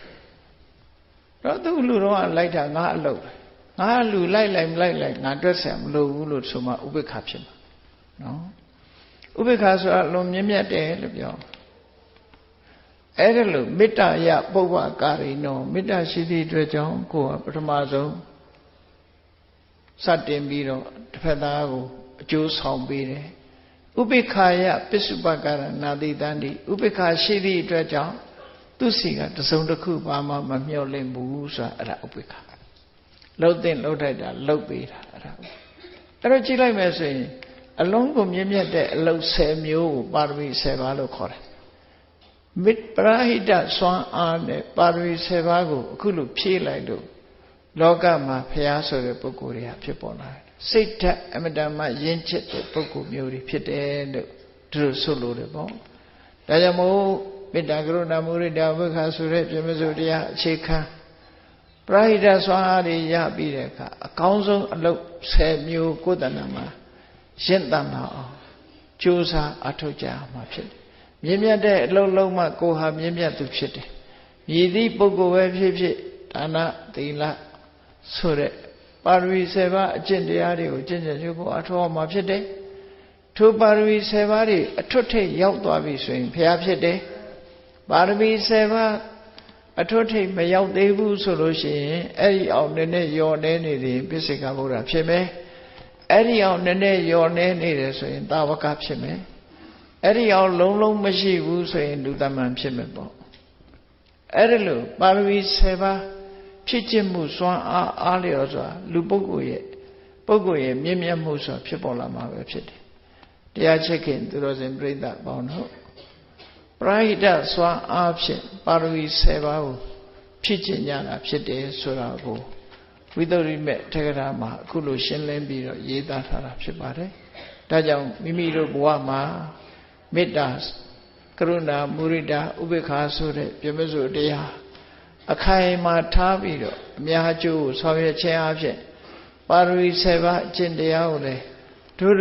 တော့သူ့လူတော့လိုက်တာငါအလုပ်ငါလူလိုက်မလိုက်ငါတွက်ဆရာမလိုဘူးလို့ဆိုမှဥပိ္ပခဖြစ်မှာနော်ဥပိ္ပခဆိုတာလွန်မြင့်မြတ်တယ်လို့ပြောအဲ့ဒါလို့မေတ္တာယပုဗ္ဗကာရိနောမေတ္တာရှိသည့်အတွက်ကြောင့်ကိုယ်ကပထမဆုံးစတင်ပြီးတော့တစ်ဖက်သားကိုအကျိုးဆောင်ပေးတယ်ဥပိ္ပခာယပစ္စုပကာရနာတိတန္တိဥပိ္ပခာရှိသည့်အတွက်ကြောင့်သူစီကတစုံတစ်ခုဘာမှမမျှော်လင့်ဘူးဆိုတာအဲ့ဒါဥပိ္ပခာလှုပ်တဲ့လှုပ်ထိုက်တာလှုပ်ပေးတာအဲ့ဒါအဲ့တော့ကြည့်လိုက်မယ်ဆိုရင်အလုံးကိုမြင့်မြတ်တဲ့အလုပ်10မျိုးကိုပါရမီ10ပါးလို့ခေါ်တယ်မိတ္ပရာဟိတစွမ်းအားနဲ့ပါရမီ10ပါးကိုအခုလိုဖြည့်လိုက်လို့လောကမှာဘုရားဆိုတဲ့ပုဂ္ဂိုလ်တွေကဖြစ်ပေါ်လာတယ်စိတ်ဓာတ်အမတန်မှရင့်ကျက်တဲ့ပုဂ္ဂိုလ်မျိုးတွေဖြစ်တယ်လို့သူတို့ဆိုလို့တယ်ပေါ့ဒါကြောင့်မို့မေတ္တာကရုဏာမုဒိတာဝိခာဆိုတဲ့ပြမစုတရားအခြေခံပရာဟိတစွမ်းအားတွေရပြီးတဲ့အခါအကောင်းဆုံးအလုပ်10မျိုးကိုယ်တဏ္ဍာမှာရင့်တမ်းလာအောင်ကြိုးစားအထောက်ကြမှာဖြစ်တယ်မြင့်မြတ်တဲ့အလုပ်လုံးမှကိုယ်ဟာမြင့်မြတ်သူဖြစ်တယ်မြည်သည့်ပုဂ္ဂိုလ်ပဲဖြစ်ဖြစ်ဒါနသီလဆိုတဲ့ပါရမီ10ပါးအကျင့်တရားတွေကိုကျင့်ကြံကြိုးဖို့အထောက်အမှာဖြစ်တယ်ထိုပါရမီ10ပါးတွေအထွတ်ထိပ်ရောက်သွားပြီဆိုရင်ဘုရားဖြစ်တယ်ပါရမီ10ပါးအထွတ်ထိပ်မရောက်သေးဘူးဆိုလို့ရှိရင်အဲ့ဒီအောင်နည်းနည်းယောနေနေတယ်ပိစိကဗုဒ္ဓဖြစ်မယ်အဲ့ဒီအောင်နည်းနည်းယောနေနေတယ်ဆိုရင်တာဝကဖြစ်မယ်အဲ့ဒီအောင်လုံးမရှိဘူးဆိုရင်လူသမန်ဖြစ်မယ်ပေါ့အဲ့ဒါလို့ပါရမီ10ပါးဖြစ်ခြင်းမှုစွမ်းအားလျော်စွာလူပုဂ္ဂိုလ်ရဲ့မြင့်မြတ်မှုစွာဖြစ်ပေါ်လာမှာပဲဖြစ်တယ်တရားချက်ခင်သူတော်စင်ပြိဿပေါင်းတို့ပရာဟိတစွမ်းအားဖြင့်ပါရမီ10ပါးကိုဖြစ်ခြင်းကြတာဖြစ်တယ်ဆိုတာကိုဝိသုဒ္ဓိမေထေရမှာအခုလိုရှင်းလင်းပြီးတော့ရေးသားထားတာဖြစ်ပါတယ်ဒါကြောင့်မိမိတို့ဘဝမှာမေတ္တာကရုဏာမုဒိတာဥပေက္ခာဆိုတဲ့ပြမစုတရားအခိုင်အမာထားပြီးတော့အများကျိုးဆောင်ရွက်ခြင်းအပြင်ပါရမီ7ပါးအကျင့်တရားကိုလည်းတို့